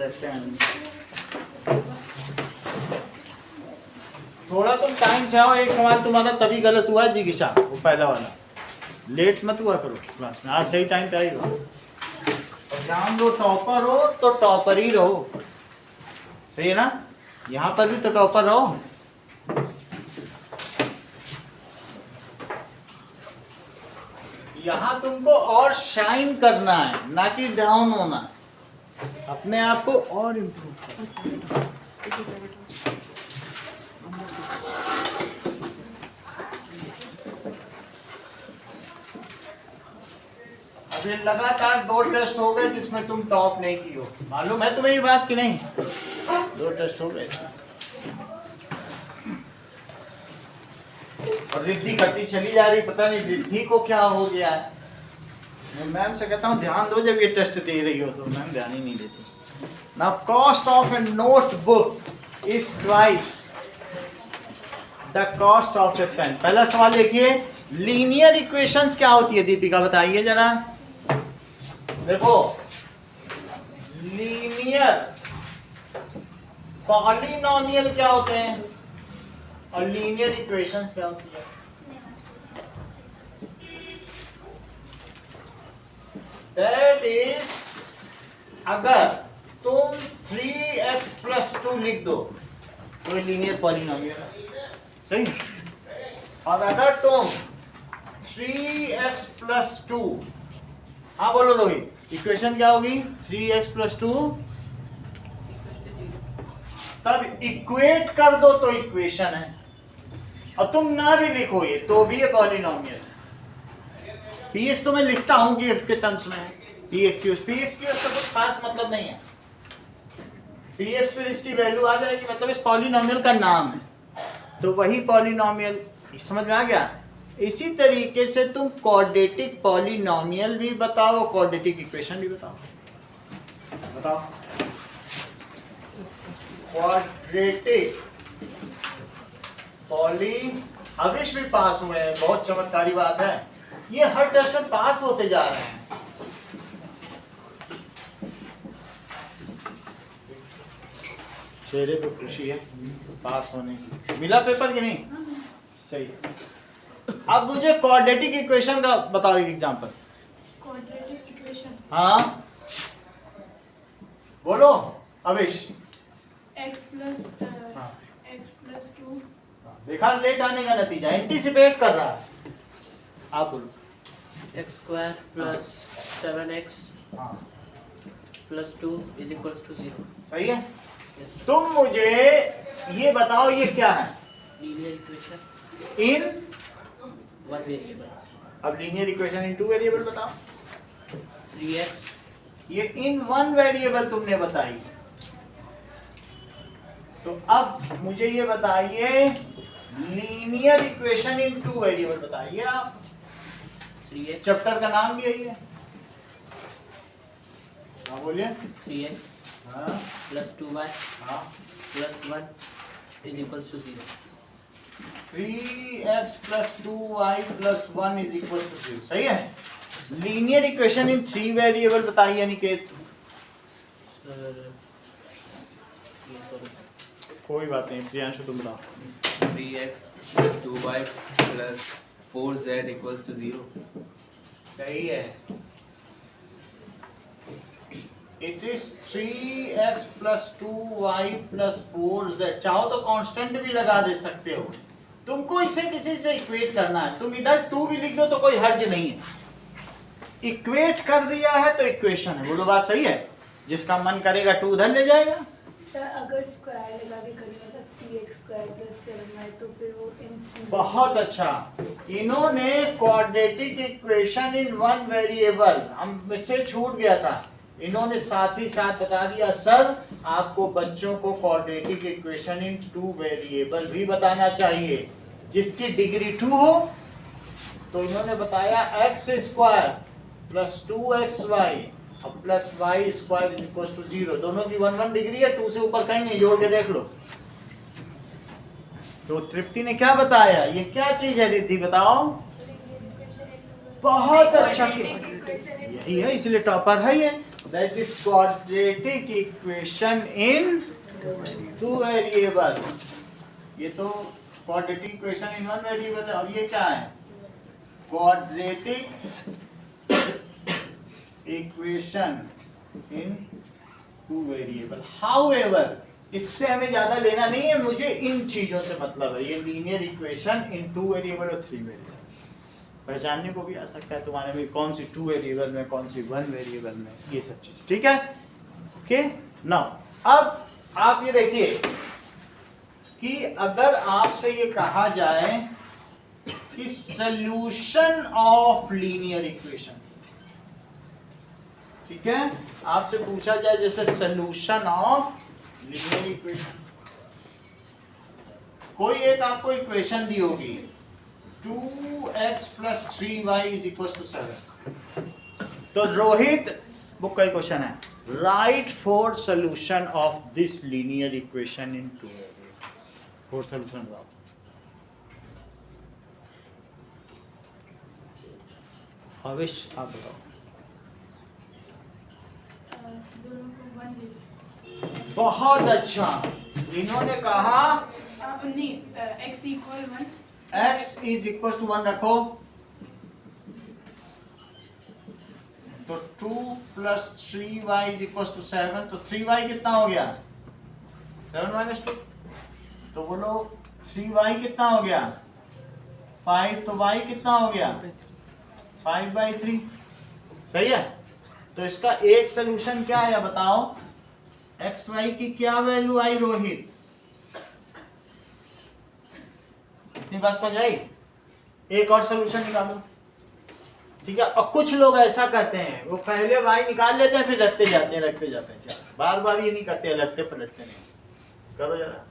Second. थोड़ा तुम time से आओ, एक सवाल तुम्हारा तभी गलत हुआ जिज्ञासा, वो पहला वाला। लेट मत हुआ करो क्लास में, आज सही टाइम पे आई हो। और ध्यान दो, टॉपर हो तो टॉपर ही रहो, सही है ना? यहाँ पर भी तो टॉपर रहो। यहाँ तुमको और शाइन करना है, ना कि डाउन होना, अपने आप को और इम्प्रूव करना। अभी लगातार 2 टेस्ट हो गए जिसमें तुम टॉप नहीं की हो, मालूम है तुम्हें ये बात कि नहीं? 2 टेस्ट हो गए और रिद्धि घटती चली जा रही, पता नहीं रिद्धि को क्या हो गया है। मैं मैम से कहता हूँ ध्यान दो जब ये टेस्ट दे रही हो, तो मैम ध्यान ही नहीं देती। Now cost of a notebook is twice the cost of a pen. पहला सवाल देखिए, लीनियर इक्वेशंस क्या होती है दीपिका बताइए जरा। देखो, लीनियर पॉलिनोमियल क्या होते हैं और लीनियर इक्वेशंस क्या होती है? दैट इज, अगर तुम 3x+2 लिख दो तो ये लीनियर पॉलिनोमियल है, सही? और अगर तुम 3x+2, हाँ बोलो रोहित, इक्वेशन क्या होगी? 3x+2, तब इक्वेट कर दो तो इक्वेशन है, और तुम ना भी लिखो ये तो भी ये पॉलिनोमियल है। px तो मैं लिखता हूं कि x के टर्म्स में है, px की उसका कुछ खास मतलब नहीं है। px फिर इसकी वैल्यू आ जाएगी, मतलब इस पॉलिनोमियल का नाम है, तो वही पॉलिनोमियल, समझ में आ गया? इसी तरीके से तुम क्वाड्रेटिक पॉलिनोमियल भी बताओ, क्वाड्रेटिक इक्वेशन भी बताओ। क्वाड्रेटिक पॉली, अविश भी पास हुए हैं, बहुत चमत्कारी बात है। ये हर टेस्ट में पास होते जा रहे हैं। चेहरे पे खुशी है पास होने की। मिला पेपर कि नहीं? सही है। अब मुझे क्वाड्रेटिक इक्वेशन का बताओ एक एग्जांपल। क्वाड्रेटिक इक्वेशन, हाँ बोलो अविश। x+2, देखा लेट आने का नतीजा, एंटीसिपेट कर रहा है। आप बोलो। x² + 7x हाँ + 2 = 0। सही है। तुम मुझे ये बताओ ये क्या है? लीनियर इक्वेशन इन 1 वेरिएबल। अब लीनियर इक्वेशन इन 2 वेरिएबल बताओ। 3x, ये इन 1 वेरिएबल तुमने बताई, तो अब मुझे ये बताइए लीनियर इक्वेशन इन 2 वेरिएबल बताइए आप। 3x चैप्टर का नाम भी यही है, हाँ बोलिए। 3x हाँ + 2y हाँ + 1 = 0। 3x + 2y + 1 = 0, सही है। लीनियर इक्वेशन इन 3 वेरिएबल बताइए निकेत। कोई बात नहीं, प्रियांशु तुम बताओ। 3x + 2y + 4z = 0। सही है। It is 3x + 2y + 4z। चाहो तो कांस्टेंट भी लगा दे सकते हो। तुमको इसे किसी से इक्वेट करना है, तुम इधर 2 भी लिख दो तो कोई हर्ज नहीं है। इक्वेट कर दिया है तो इक्वेशन है। बोलो बात सही है? जिसका मन करेगा 2 उधर ले जाएगा। सर अगर स्क्वायर लगा के करें मतलब 3x² + 7y, तो फिर वो इन बहुत अच्छा। इन्होंने क्वाड्रेटिक इक्वेशन इन 1 वेरिएबल, हम मुझसे छूट गया था, इन्होंने साथ ही साथ बता दिया सर आपको बच्चों को क्वाड्रेटिक इक्वेशन इन 2 वेरिएबल भी बताना चाहिए, जिसकी डिग्री 2 हो। तो इन्होंने बताया x² + 2xy + y² = 0। दोनों की 1 डिग्री है, 2 से ऊपर कहीं नहीं, जोड़ के देख लो। तो तृप्ति ने क्या बताया? ये क्या चीज है रिद्धि बताओ? बहुत अच्छा किया, यही है इसलिए टॉपर है ये। that is quadratic equation in two variable. ये तो quadratic equation in one variable है, और ये क्या है? Quadratic equation in two variable. However, इससे हमें ज्यादा लेना नहीं है, मुझे इन चीजों से मतलब है। ये लीनियर इक्वेशन इन टू वेरिएबल और थ्री वेरिएबल पहचानने को भी आ सकता है तुम्हारे में, कौन सी टू वेरिएबल में, कौन सी वन वेरिएबल में, ये सब चीज। ठीक है, ओके। नाउ अब आप ये देखिए कि अगर आपसे ये कहा जाए कि सॉल्यूशन ऑफ लीनियर इक्वेशन, ठीक है, आपसे पूछा जाए जैसे सॉल्यूशन ऑफ लीनियर इक्वेशन, कोई एक आपको इक्वेशन दी होगी 2x + 3y = 7। तो रोहित, बुक का क्वेश्चन है, right four solution of this linear equation in two variable. Four solution बताओ। आवेश आप बताओ। दोनों को 1 ले लो। बहुत अच्छा, इन्होंने कहा नहीं, x = 1, x = 1 रखो, तो 2 + 3y = 7। तो 3y कितना हो गया? 7 - 2। तो बोलो 3y कितना हो गया? 5। तो y कितना हो गया? 5/3। सही है। तो इसका एक सोल्यूशन क्या है बताओ? एक्स वाई की क्या वैल्यू आई रोहित? इतनी बात समझ आई? एक और सोल्यूशन निकालो। ठीक है, और कुछ लोग ऐसा करते हैं, वो पहले वाई निकाल लेते हैं फिर रखते जाते हैं। बार बार ये नहीं करते, लटते पलटते नहीं। करो जरा।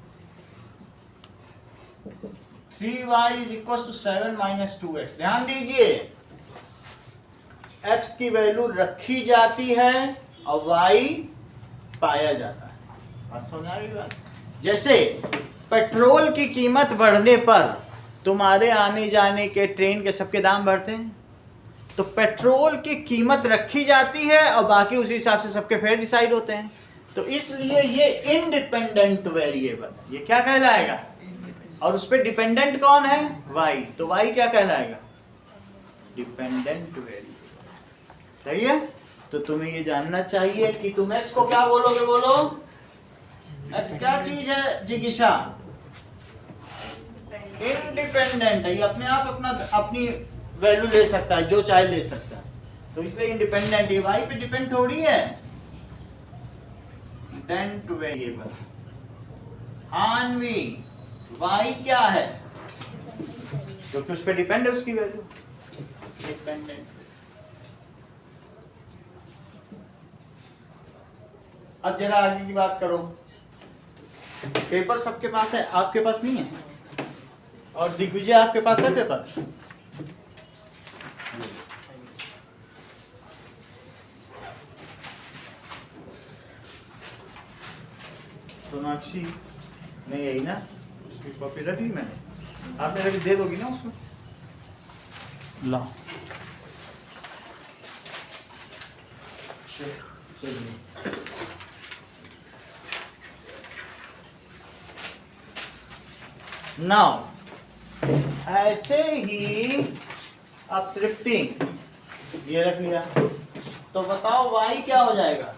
3y = 7 - 2x। ध्यान दीजिए, x की वैल्यू रखी जाती है और y पाया जाता है। बात समझ आ गई बात? जैसे पेट्रोल की कीमत बढ़ने पर तुम्हारे आने जाने के, ट्रेन के, सबके दाम बढ़ते हैं। तो पेट्रोल की कीमत रखी जाती है और बाकी उसी हिसाब से सबके फेयर डिसाइड होते हैं। तो इसलिए ये इंडिपेंडेंट वेरिएबल, ये क्या कहलाएगा? और उस पर डिपेंडेंट कौन है? y। तो y क्या कहलाएगा? Dependent variable. सही है। तो तुम्हें ये जानना चाहिए कि तुम x को क्या बोलोगे? बोलो, x क्या चीज है जिगिशा? इंडिपेंडेंट है। ये अपने आप अपनी वैल्यू ले सकता है, जो चाहे ले सकता है। तो इसलिए इंडिपेंडेंट है, y पे डिपेंड थोड़ी है। डिपेंडेंट वेरिएबल अन्वी, y क्या है? क्योंकि उस पर डिपेंड है उसकी वैल्यू। डिपेंडेंट। अब जरा आगे की बात करो। पेपर सबके पास है, आपके पास नहीं है? और दिग्विजय आपके पास है पेपर? सोनाक्षी नहीं, यही ना, उसकी कॉपी रख ली मैंने। आपने रख दे दोगी ना उसको? ला चलिए। नाउ ऐसे ही अब तृप्ति ये रख लिया, तो बताओ y क्या हो जाएगा?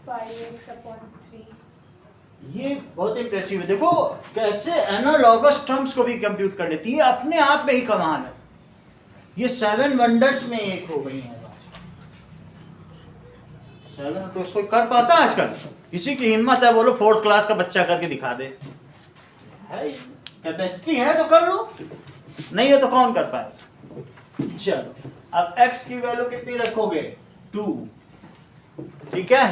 5x/3। ये बहुत इंप्रेसिव है। देखो कैसे एनालॉगस टर्म्स को भी कंप्यूट कर लेती है, अपने आप में ही कमाल है। ये 7 वंडर्स में एक हो गई है। 7 तो उसको कर पाता है आजकल? किसी की हिम्मत है बोलो 4th क्लास का बच्चा करके दिखा दे। है कैपेसिटी है तो कर लो, नहीं है तो कौन कर पाए? चलो, अब x की वैल्यू कितनी रखोगे? 2। ठीक है,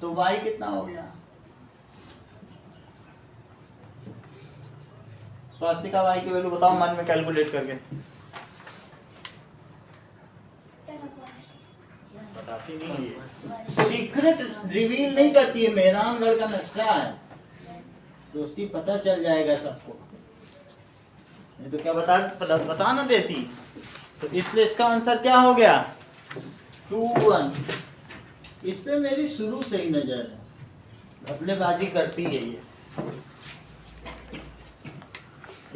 तो y कितना हो गया? स्वास्तिका y की वैल्यू बताओ मन में कैलकुलेट करके। बताती नहीं है, सीक्रेट रिवील नहीं करती है। मेहरानगढ़ का नक्शा है, दोस्ती पता चल जाएगा सबको। नहीं तो क्या बता ना देती। तो इसलिए इसका आंसर क्या हो गया 2 1। इस पे मेरी शुरू से ही नजर है, घपलेबाजी करती है ये।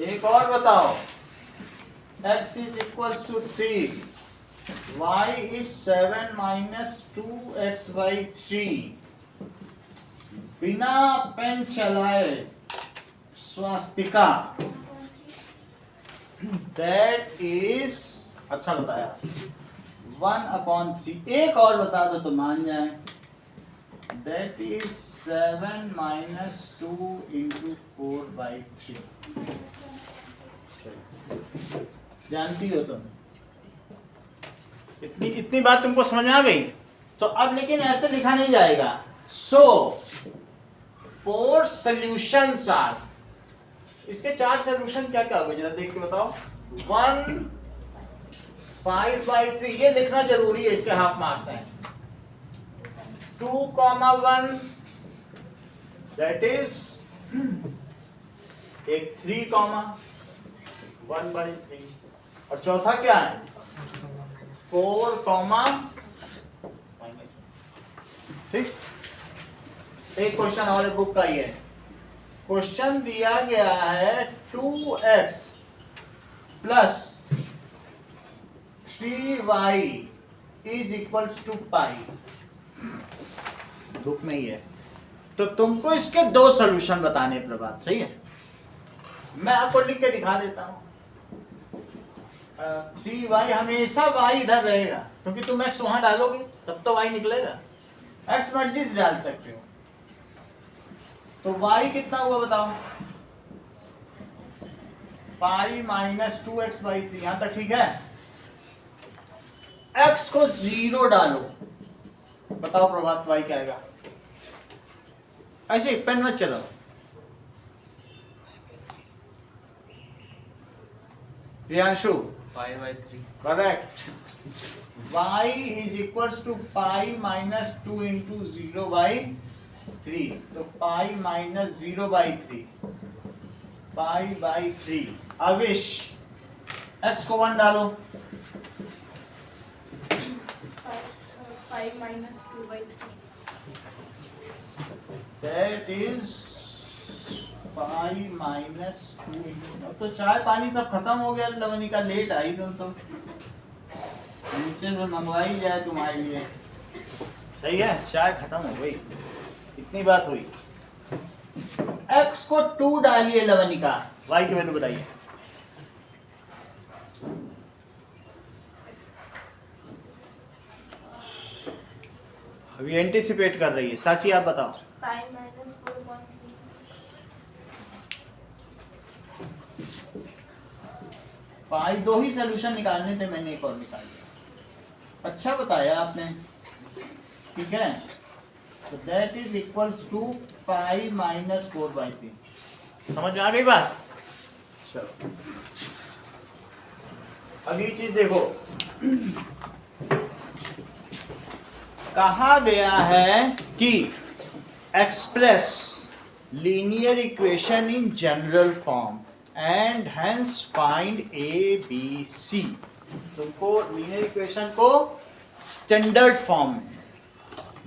एक और बताओ, x is equals to 3, y is 7 minus 2x by 3। बिना पेन चलाए स्वास्तिका, that is, अच्छा बताया 1/3। एक और बता दो तो मान जाए, that is 7 minus 2 into 4/3। जानती हो तुम, इतनी बात तुमको समझ आ गई। तो अब लेकिन ऐसे लिखा नहीं जाएगा। सो 4 सॉल्यूशंस आर, इसके 4 सॉल्यूशन क्या क्या होगा जरा देख के बताओ। 1 5/3 ये लिखना जरूरी है, इसके हाफ मार्क्स हैं। 2, 1 दैट इज एक 3, 1/3। और चौथा क्या है 4, ठीक। एक क्वेश्चन और बुक का ही है। क्वेश्चन दिया गया है 2x plus 3y is equals to pi, book में ही है। तो तुमको इसके 2 सॉल्यूशन बताने प्रभात, सही है। मैं आपको लिख के दिखा देता हूं। 3y हमेशा y इधर रहेगा, क्योंकि तुम x वहां डालोगे तब तो y निकलेगा। x मर्जी से डाल सकते हो। तो y कितना हुआ बताओ, पाई माइनस 2x/3, यहां तक ठीक है। x को 0 डालो, बताओ प्रभात y क्या आएगा। ऐसे पेन मत चलो। Priyanshu 5/3। Correct. y is equals to pi minus 2 into 0/3। तो पाई माइनस 0/3, पाई/3। आवेश x को 1 डालो, 5 minus 2/3। that is pi minus 2 into, तो चाय पानी सब खत्म हो गया लवनिका, लेट आई तुम तो, नीचे से मंगवाई जाए तुम्हारे लिए। सही है, चाय खत्म हो गई, इतनी बात हुई। x को 2 डालिए लवनिका, y की वैल्यू बताइए। अभी एंटिसिपेट कर रही है। साची आप बताओ। पाई minus 4/3। पाई 2 ही सोल्यूशन निकालने थे, मैंने एक और निकाल दिया। अच्छा बताया आपने, ठीक है। तो that is equals to pi minus 4/3। समझ में आ गई बात। चलो अगली चीज देखो, कहा गया है कि express linear equation in general form and hence find ABC। तुमको लीनियर इक्वेशन को स्टैंडर्ड फॉर्म में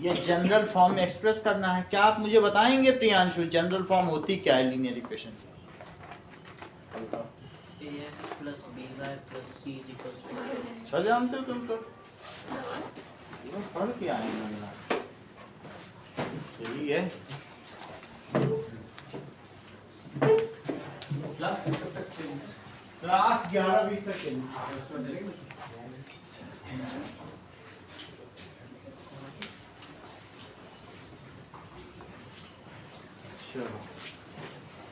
या जनरल फॉर्म में एक्सप्रेस करना है। क्या आप मुझे बताएंगे प्रियांशु, जनरल फॉर्म होती क्या है लीनियर इक्वेशन की? ax plus by plus c is equals to अच्छा जानते हो तुम तो, पढ़ के आए हैं। सही है। क्लास 11-20 तक चलेगी।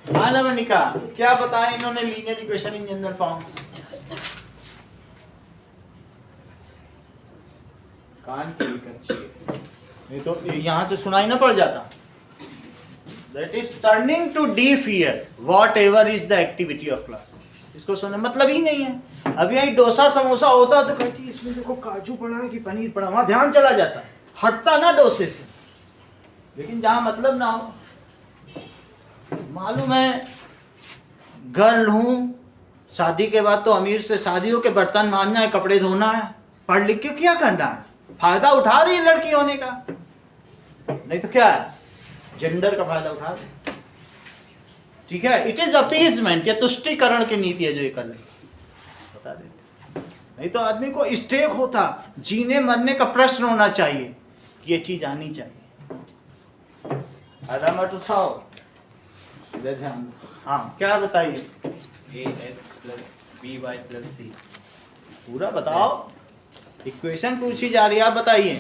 मालवनिका क्या बताया इन्होंने linear equation in general form? कान की अच्छी है, नहीं तो यहां से सुनाई ना पड़ जाता। That is turning to the fear whatever is the activity of class. इसको सुनने मतलब ही नहीं है। अभी यही डोसा समोसा होता तो कहती इसमें देखो काजू पड़ा है कि पनीर पड़ा, वहां ध्यान चला जाता, हटता ना डोसे से। लेकिन जहां मतलब ना हो, मालूम है गर्ल हूं शादी के बाद तो अमीर से शादियों के बर्तन मांजना है, कपड़े धोना है, पढ़ लिख के क्या करना है, फायदा उठा रही है लड़की होने का, नहीं तो क्या है, जेंडर का फायदा उठा रही। ठीक है, इट इज अपीजमेंट या तुष्टिकरण की नीति है जो ये कर रही है, बता देते। नहीं तो आदमी को स्टेक होता, जीने मरने का प्रश्न होना चाहिए कि ये चीज आनी चाहिए। आराम उठाओ, ध्यान दो। हाँ क्या बताइए, ax plus by plus c. पूरा बताओ, इक्वेशन पूछी जा रही है, आप बताइए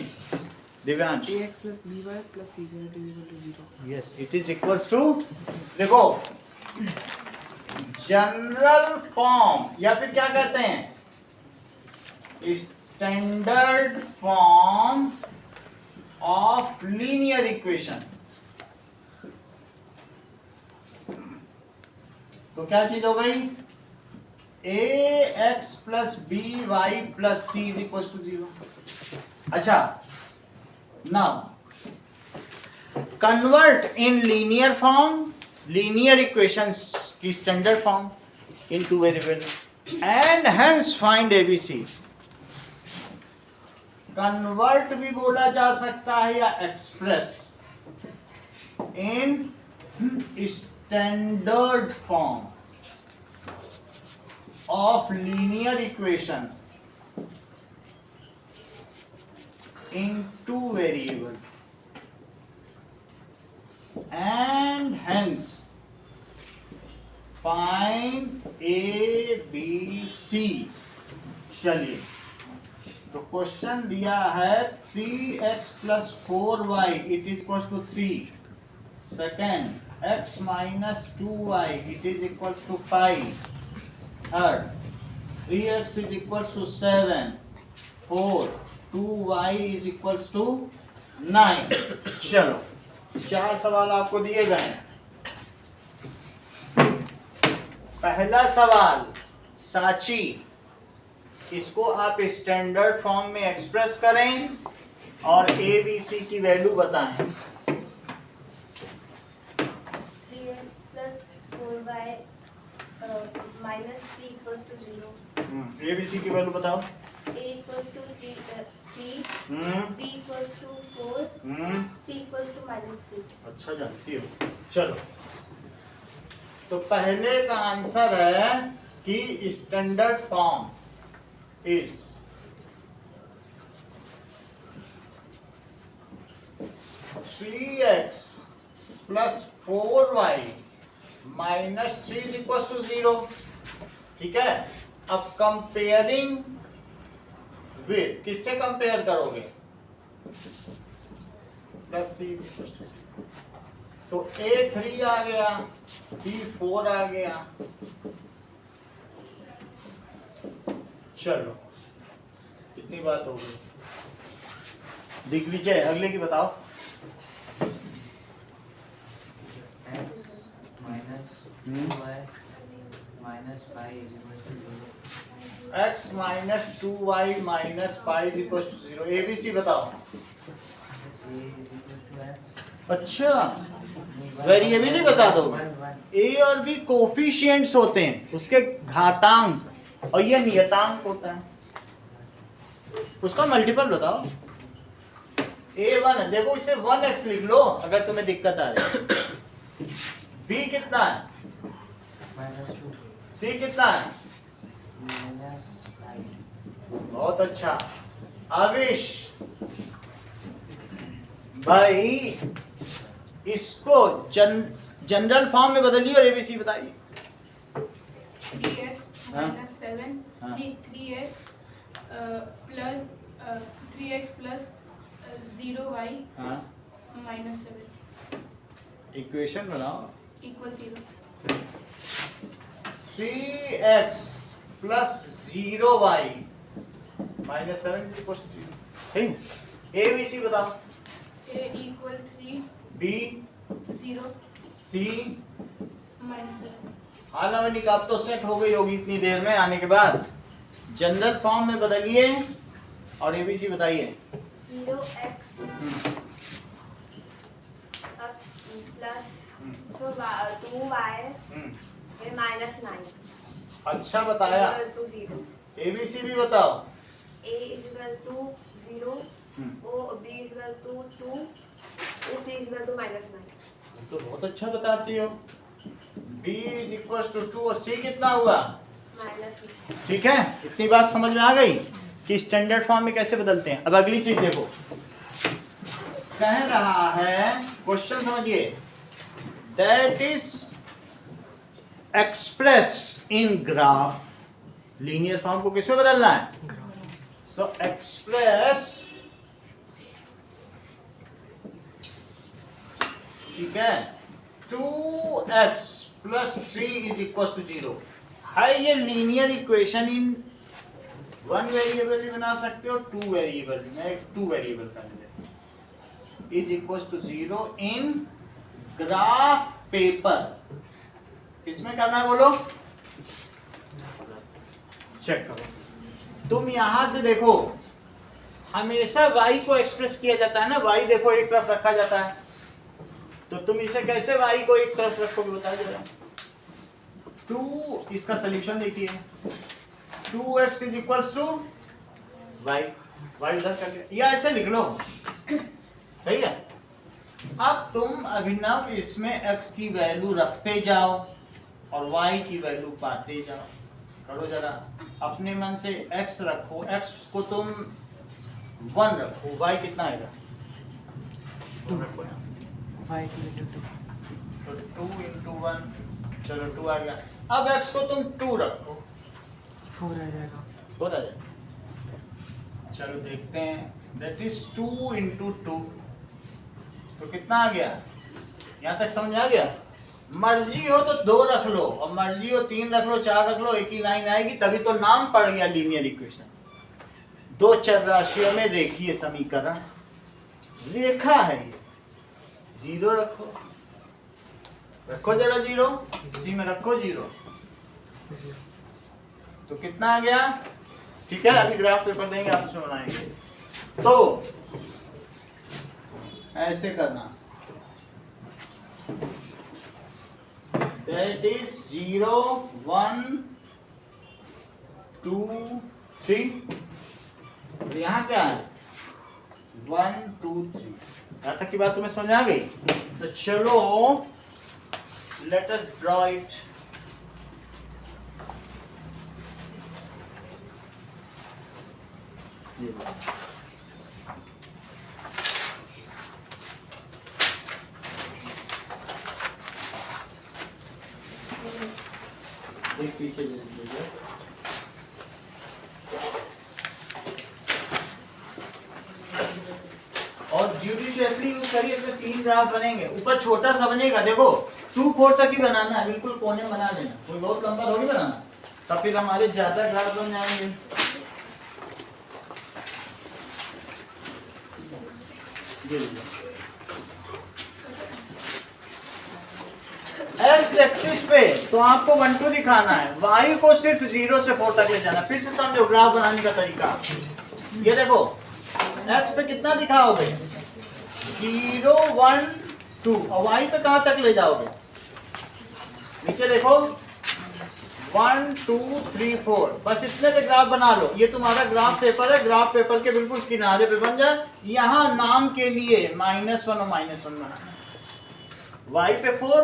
Divyansh. ax plus by plus cz is equal to 0. Yes, it is equals to, देखो जनरल फॉर्म या फिर क्या कहते हैं, standard form of linear equation. तो क्या चीज हो गई, ax plus B Y plus C is equal to 0। अच्छा, now convert in linear form, linear equations की standard form into variable and hence find ABC. Convert भी बोला जा सकता है या express in standard form of linear equation into variables and hence find A B C। चलिए, तो question दिया है 3x plus 4y it is equals to 3, second x minus 2y it is equals to 5, third 3x is equals to 7, 4 2y is equals to 9। चलो, 4 सवाल आपको दिए गए हैं। पहला सवाल साची, इसको आप स्टैंडर्ड फॉर्म में एक्सप्रेस करें और ए बी सी की वैल्यू बताएं। 3x plus 4y minus 3 equals to 0. A B C की वैल्यू बताओ। A equals to 3, hmm B equals to 4, C equals to -3. अच्छा जानती हो। चलो, तो पहले का आंसर है कि standard form is 3x plus 4y minus 3 is equals to 0। ठीक है, अब कंपेयरिंग विद, किससे कंपेयर करोगे, प्लस 3 is equals to 0। तो A 3 आ गया, B 4 आ गया। चलो, इतनी बात हो गई। दिग्विजय, अगले की बताओ। x minus 2y minus 5 is equal to 0. x minus 2y minus 5 is equals to 0। ABC बताओ। a is equal to x. अच्छा, वेरिएबल ही बता दो। 1 1. ए और बी कोफिशिएंट्स होते हैं, उसके घातांक, और ये नियतांक होता है, उसका मल्टीपल बताओ। A1 है, देखो इसे 1x लिख लो अगर तुम्हें दिक्कत आ रही है। B कितना है, Minus 2. C कितना है, Minus 5. बहुत अच्छा। आविश भाई, इसको जनरल फॉर्म में बदलिए और एबीसी बताइए। 3x हाँ। minus 7, हाँ। 3x plus 3x plus 0y हाँ, minus 7 इक्वेशन बनाओ। equals 0. 3x plus 0y minus 7 is equals to 0। ठीक, एबीसी बताओ। A equal 3, B 0, C, minus 7. हालांकि निकाब तो सेट हो गई होगी इतनी देर में आने के बाद। जनरल फॉर्म में बदलिए और एबीसी बताइए। 0x plus 2y हम्म, minus 9। अच्छा बताया। टू जीरो, ABCD बताओ। A equal to 0, O B equal to 2, C equal to -9। तो बहुत अच्छा बताती हो। B इज इक्वल टू 2 और C कितना हुआ? -6। ठीक है, इतनी बात समझ में आ गई कि स्टैंडर्ड फॉर्म में कैसे बदलते हैं। अब अगली चीज देखो, कह रहा है क्वेश्चन समझिए, that is express in graph. Linear form को किसमें बदलना है? सो एक्सप्रेस, ठीक है, 2x + 3 इज इक्वल टू 0 है। ये लीनियर इक्वेशन इन 1 वेरिएबल भी बना सकते हो, 2 वेरिएबल भी। मैं 2 वेरिएबल का ले लेता हूं। Is equal to 0 in graph paper. किसमें करना है बोलो? चेक करो। तुम यहां से देखो, हमेशा y को एक्सप्रेस किया जाता है ना, y देखो एक तरफ रखा जाता है, तो तुम इसे कैसे y को एक तरफ रखोगे बताओ जरा। 2, इसका सोल्यूशन देखिए, 2x is equal to y उधर कर लिया, या ऐसे लिख लो, सही है। अब तुम अभिनव इसमें x की वैल्यू रखते जाओ और y की वैल्यू पाते जाओ। करो जरा, अपने मन से x रखो, x को तुम 1 रखो, y कितना आएगा? 2 रखो ना, 5 into 2, तो 2 into 1, चलो 2 आ गया। अब x को तुम 2 रखो, 4 आ जाएगा। 4 आ जाएगा। चलो देखते हैं, दैट इज 2 into 2, तो कितना आ गया? यहाँ तक समझ आ गया? मर्जी हो तो 2 रख लो, और मर्जी हो 3 रख लो, 4 रख लो, एक ही लाइन आएगी, तभी तो नाम पड़ गया लीनियर इक्वेशन। 2 चर राशियों में रेखीय समीकरण, रेखा है ये। 0 रखो, रखो जरा 0, सी में रखो 0, तो कितना आ गया? ठीक है, अभी ग्राफ पेपर देंगे, आप उसमें बनाएंगे। तो ऐसे करना, दैट इज 0 1 2 3, और यहाँ क्या है? 1 2 3। यहाँ तक की बात तुम्हें समझ आ गई? तो चलो लेट अस ड्रॉ इट। एक पीछे ले लीजिए। और जुडिशियसली यूज करिए, इसमें 3 ग्राफ बनेंगे। ऊपर छोटा सा बनेगा, देखो 2 4 तक ही बनाना है, बिल्कुल कोने में बना लेना, कोई बहुत लंबा थोड़ी बनाना, तब फिर हमारे ज्यादा ग्राफ बन जाएंगे। एक्स एक्सिस पे तो आपको 1 2 दिखाना है, y को सिर्फ 0 से 4 तक ले जाना। फिर से समझो ग्राफ बनाने का तरीका। ये देखो, x पे कितना दिखाओगे? 0 1 2, और y पे कहां तक ले जाओगे? नीचे देखो 1 2 3 4, बस इतने पे ग्राफ बना लो। ये तुम्हारा ग्राफ पेपर है, ग्राफ पेपर के बिल्कुल किनारे पे बन जाए। यहाँ नाम के लिए -1 और -1 बनाना, y पे 4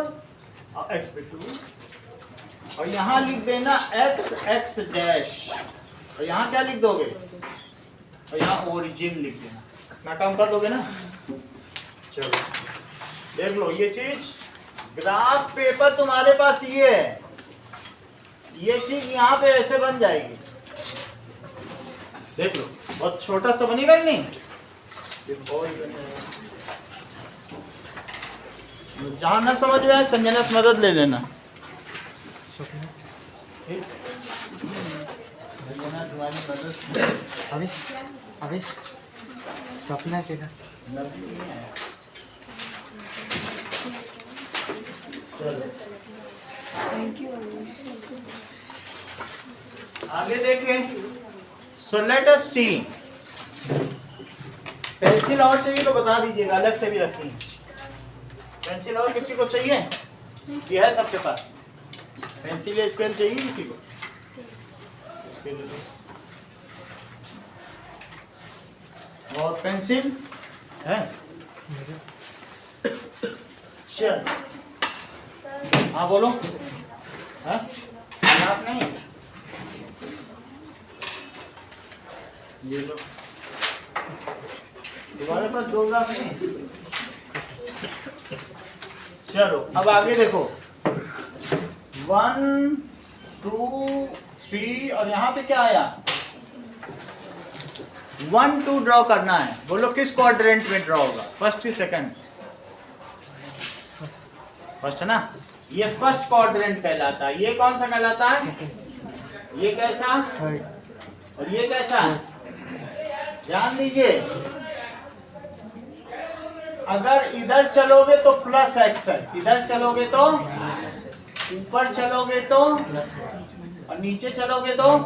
और x पे 2, और यहाँ लिख देना x x डैश, और यहाँ क्या लिख दोगे? और यहाँ ओरिजिन लिख देना। इतना काम कर दोगे ना? चलो देख लो, ये चीज ग्राफ पेपर तुम्हारे पास ये है, ये चीज यहाँ पे ऐसे बन जाएगी। देख लो, बहुत छोटा सा बनेगा ही नहीं, जहाँ ना समझ में आए संजना से मदद ले लेना। संजना तुम्हारी मदद अभी सपना तेरा थैंक यू। आगे देखें। सो लेट अस सी। पेंसिल और चाहिए तो बता दीजिएगा, अलग से भी रखी है पेंसिल। और किसी को चाहिए? ये है सबके पास पेंसिल या स्केल चाहिए किसी को? इसके लिए और पेंसिल है। चल हाँ बोलो। हाँ आप नहीं ये लो तुम्हारे पास 2 ग्राफ नहीं। चलो अब आगे देखो 1 2 3 और यहाँ पे क्या आया 1 2 ड्रॉ करना है। बोलो किस क्वाड्रेंट में ड्रॉ होगा, फर्स्ट की सेकंड? फर्स्ट है ना, ये फर्स्ट क्वाड्रेंट कहलाता है। ये कौन सा कहलाता है? ये कैसा थर्ड और ये कैसा? ध्यान दीजिए, अगर इधर चलोगे तो प्लस एक्स है, इधर चलोगे तो ऊपर चलोगे तो और नीचे चलोगे तो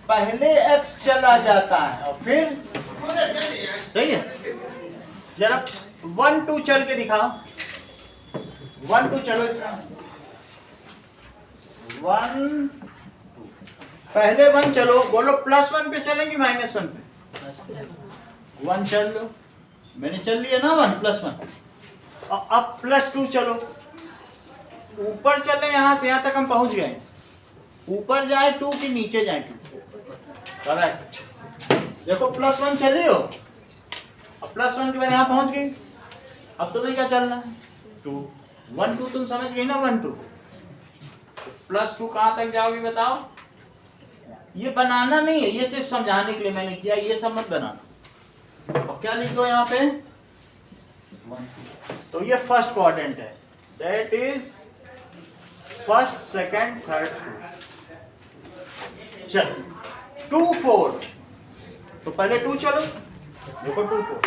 पहले x चला जाता है और फिर सही है। जरा 1 2 चल के दिखाओ, 1 2 चलो इसमें 1 पहले 1 चलो, बोलो +1 पे चलेंगे -1 पे? 1 चल लो, मैंने चल लिया ना 1 +1 और अब +2 चलो, ऊपर चले यहां से यहां तक हम पहुंच गए। ऊपर जाए 2 कि नीचे जाए 2? करेक्ट। देखो +1 चली हो और +1 के बाद यहां पहुंच गई। अब तुम्हें क्या चलना है? 2 1 2 तुम समझ गई ना 1 2 +2 कहां तक जाओगी बताओ? ये बनाना नहीं है, ये सिर्फ समझाने के लिए मैंने किया, ये सब मत बनाना। और क्या लिख दो यहाँ पे 1 2। तो ये फर्स्ट क्वाड्रेंट है, that is first second third fourth. चल 2 4 तो पहले 2 चलो, देखो 2 4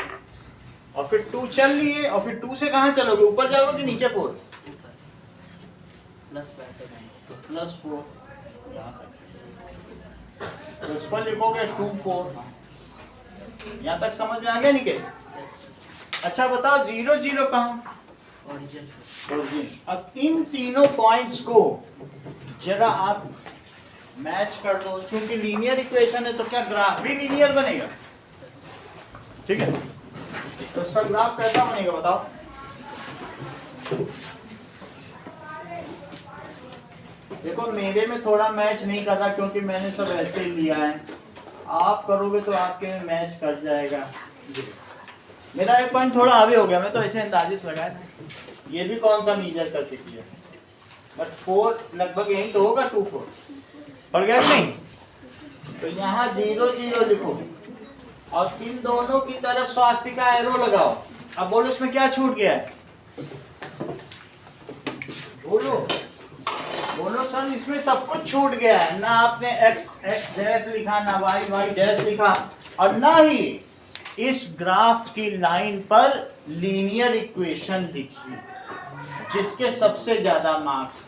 और फिर 2 चल लिए और फिर 2 से कहां चलोगे? ऊपर जाओगे कि नीचे? 4 +4 यहाँ तक, तो इसको लिखोगे 2 4। यहाँ तक समझ में आ गया निके? अच्छा बताओ 0 0 कहाँ? ओरिजिन। अब इन तीनों पॉइंट्स को जरा आप मैच कर दो, क्योंकि लीनियर इक्वेशन है तो क्या ग्राफ भी लीनियर बनेगा? ठीक है, तो इसका ग्राफ कैसा बनेगा बताओ? देखो मेरे में थोड़ा मैच नहीं कर रहा क्योंकि मैंने सब ऐसे ही लिया है, आप करोगे तो आपके में मैच कर जाएगा। मेरा एक पॉइंट थोड़ा आगे हो गया, मैं तो ऐसे अंदाजे से लगाया था। ये भी कौन सा मीजर करके किया, बट 4 लगभग यही तो होगा 2 4 पड़ गया नहीं? तो यहाँ 0 0 लिखो और इन दोनों की तरफ स्वास्तिका एरो लगाओ। अब बोलो इसमें क्या छूट गया है? बोलो बोलो सर, इसमें सब कुछ छूट गया है ना। आपने x x डैश लिखा, ना y y डैश लिखा, और ना ही इस ग्राफ की लाइन पर लीनियर इक्वेशन लिखी जिसके सबसे ज्यादा मार्क्स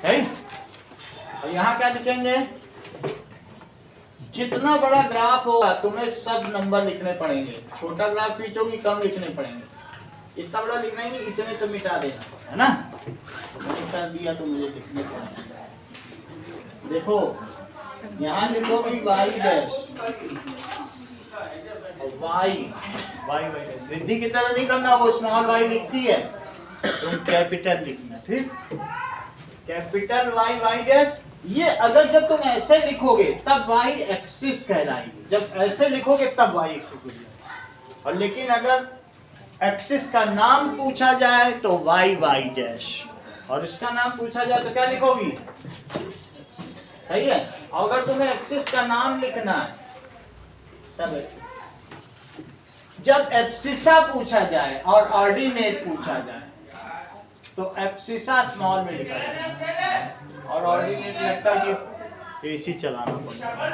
है। और यहाँ क्या लिखेंगे? जितना बड़ा ग्राफ होगा तुम्हें सब नंबर लिखने पड़ेंगे, छोटा ग्राफ खींचोगी कम लिखने पड़ेंगे। इतना बड़ा लिखना ही नहीं, इतने तो मिटा देना है ना। मैंने कर दिया तो मुझे लिखने पड़ेगा। देखो यहाँ लिखोगी y dash y y dash, Riddhi की तरह नहीं करना, वो स्मॉल y लिखती है, तुम कैपिटल लिखना। ठीक, कैपिटल y y डैश। ये अगर जब तुम ऐसे लिखोगे तब y एक्सिस कहलाएगी, जब ऐसे लिखोगे तब y एक्सिस हो जाएगी। और लेकिन अगर एक्सिस का नाम पूछा जाए तो y y डैश, और इसका नाम पूछा जाए तो क्या लिखोगी? सही है। और अगर तुम्हें एक्सिस का नाम लिखना है तब एक्सिस। जब एब्सिसा पूछा जाए और ऑर्डिनेट पूछा जाए तो एब्सिसा स्मॉल में लिखा जाए और ऑर्डिनेट लगता है कि एसी चलाना पड़ता है।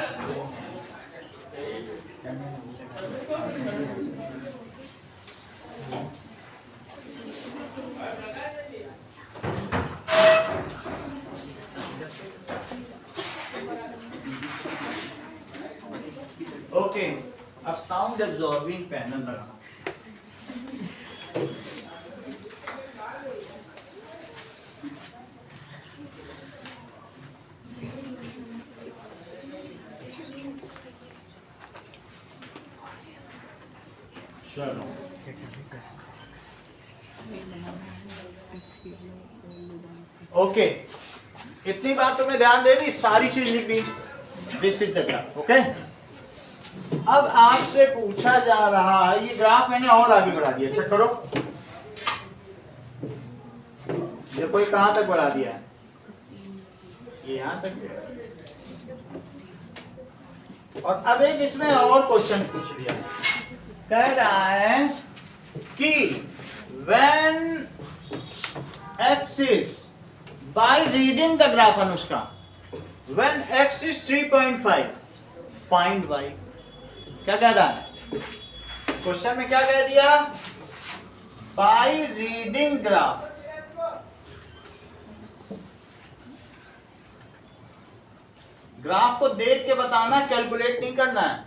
ओके, अब साउंड एब्जॉर्बिंग पैनल लगाना। चलो ओके, इतनी बात तुमने ध्यान दे दी, सारी चीज लिख दी। This is the graph. Okay, अब आपसे पूछा जा रहा है, ये ग्राफ मैंने और आगे बढ़ा दिया, चेक करो। ये कोई कहां तक बढ़ा दिया है? ये यहां तक। और अब एक इसमें और क्वेश्चन पूछ लिया, कह रहा है कि when x is, by reading the graph Anushka, when x is 3.5 find y। क्या कह रहा है क्वेश्चन में? क्या कह दिया? by reading graph, ग्राफ को देख के बताना, कैलकुलेट नहीं करना है,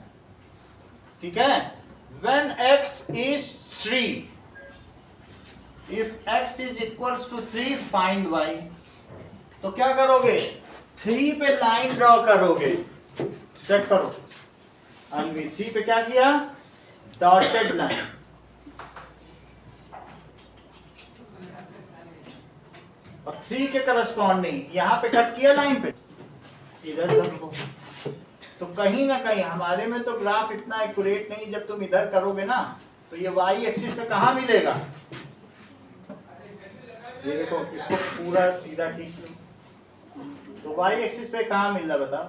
ठीक है। when x is 3, if x is equals to 3 find y। तो क्या करोगे? 3 पे लाइन ड्रॉ करोगे, चेक करो। अनवी 3 पे क्या किया? Dotted line. और 3 के करस्पॉन्डिंग यहां पे कट किया लाइन पे, इधर कर दो। तो कहीं ना कहीं हमारे में तो ग्राफ इतना एक्यूरेट नहीं, जब तुम इधर करोगे ना तो ये y एक्सिस पे कहां मिलेगा? ये देखो, इसको पूरा सीधा खींच लो, तो y एक्सिस पे कहां मिल रहा बताओ?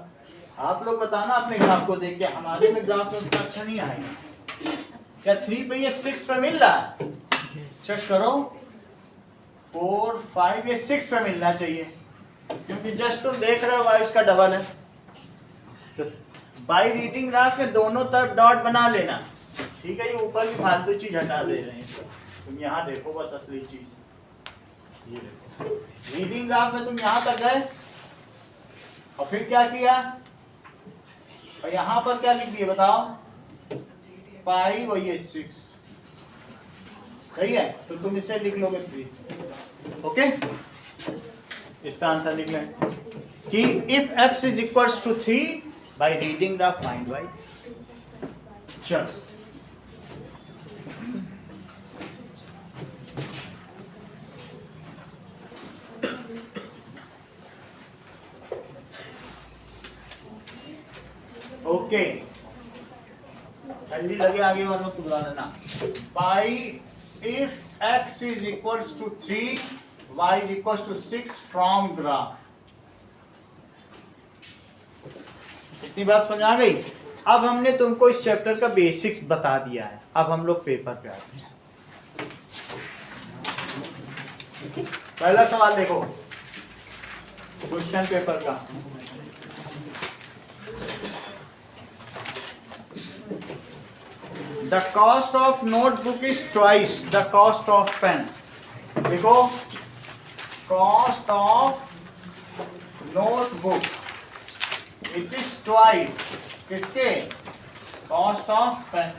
आप लोग बताना अपने ग्राफ को देख के, हमारे में ग्राफ में उतना अच्छा नहीं आएगा। क्या 3 पे ये 6 पे मिल रहा है? चेक करो, 4 5 ये 6 पे मिलना चाहिए, क्योंकि जस्ट तुम देख रहे हो y उसका डबल है। तो बाई रीडिंग ग्राफ में दोनों तरफ डॉट बना लेना, ठीक है। ये ऊपर की फालतू चीज हटा दे रहे हैं, तुम यहाँ देखो बस असली चीज। ये देखो, रीडिंग ग्राफ में तुम यहाँ तक गए और फिर क्या किया, और यहाँ पर क्या लिख दिए बताओ? 5 और ये 6, सही है। तो तुम इसे लिख लोगे 3 से। ओके, इसका आंसर लिख लें कि if x is equals to 3 by reading graph find y। चलो ओके, ठंडी लगे आगे वालों को बुला लेना। By if x is equals to 3 y is equals to 6 from graph। इतनी बात समझ आ गई? अब हमने तुमको इस चैप्टर का बेसिक्स बता दिया है, अब हम लोग पेपर पे आते हैं। पहला सवाल देखो क्वेश्चन पेपर का। The cost of notebook is twice the cost of pen। देखो, cost of notebook it is twice किसके? cost of pen,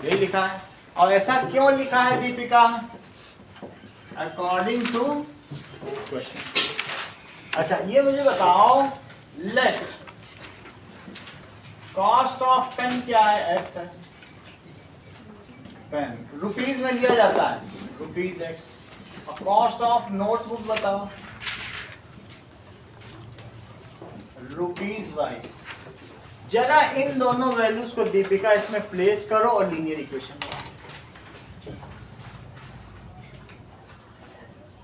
ये लिखा है। और ऐसा क्यों लिखा है दीपिका? according to question। अच्छा, ये मुझे बताओ, let cost of pen क्या है? x है। पेन रुपीज में लिया जाता है, रुपीज x। और कॉस्ट ऑफ नोटबुक बताओ, रुपीज y। जरा इन दोनों वैल्यूज को दीपिका इसमें प्लेस करो और लीनियर इक्वेशन बनाओ।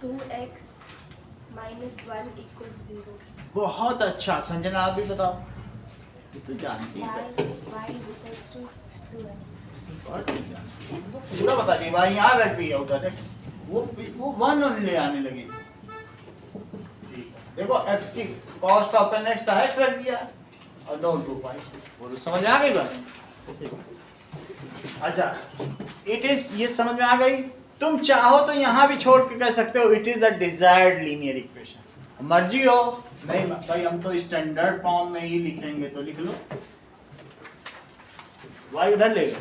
2x minus 1 equals 0। बहुत अच्छा, संजना आप भी बताओ, ये तो जानती है। y equals to 2x। पूरा बता दिए भाई, यहाँ रख दिया उधर x, वो 1 ओनली आने लगी। ठीक है, देखो x की कॉस्ट ऑफ एन x था, x रख दिया और डोंट डू भाई, वो तो समझ में आ गई बात। अच्छा, इट इज, ये समझ में आ गई। तुम चाहो तो यहाँ भी छोड़ के कह सकते हो it is a desired linear equation, मर्जी हो। नहीं भाई, हम तो स्टैंडर्ड फॉर्म में ही लिखेंगे, तो लिख लो y उधर ले लो,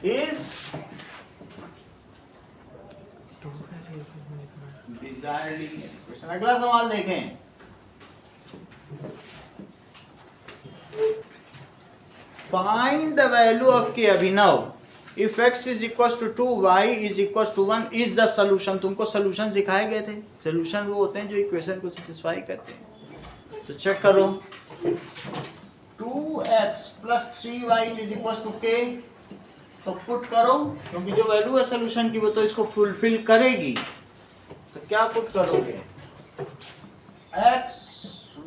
is desired linear equation। अगला सवाल देखें, find the value of k Abhinav if x is equal to 2 y is equal to 1 is the solution. तुमको सोल्यूशन सिखाए गए थे। सोल्यूशन वो होते हैं जो इक्वेशन को सेटिस्फाई करते हैं। तो चेक करो 2x plus 3y is equal to k, तो पुट करो क्योंकि जो वैल्यू है सोल्यूशन की वो तो इसको फुलफिल करेगी। तो क्या पुट करोगे x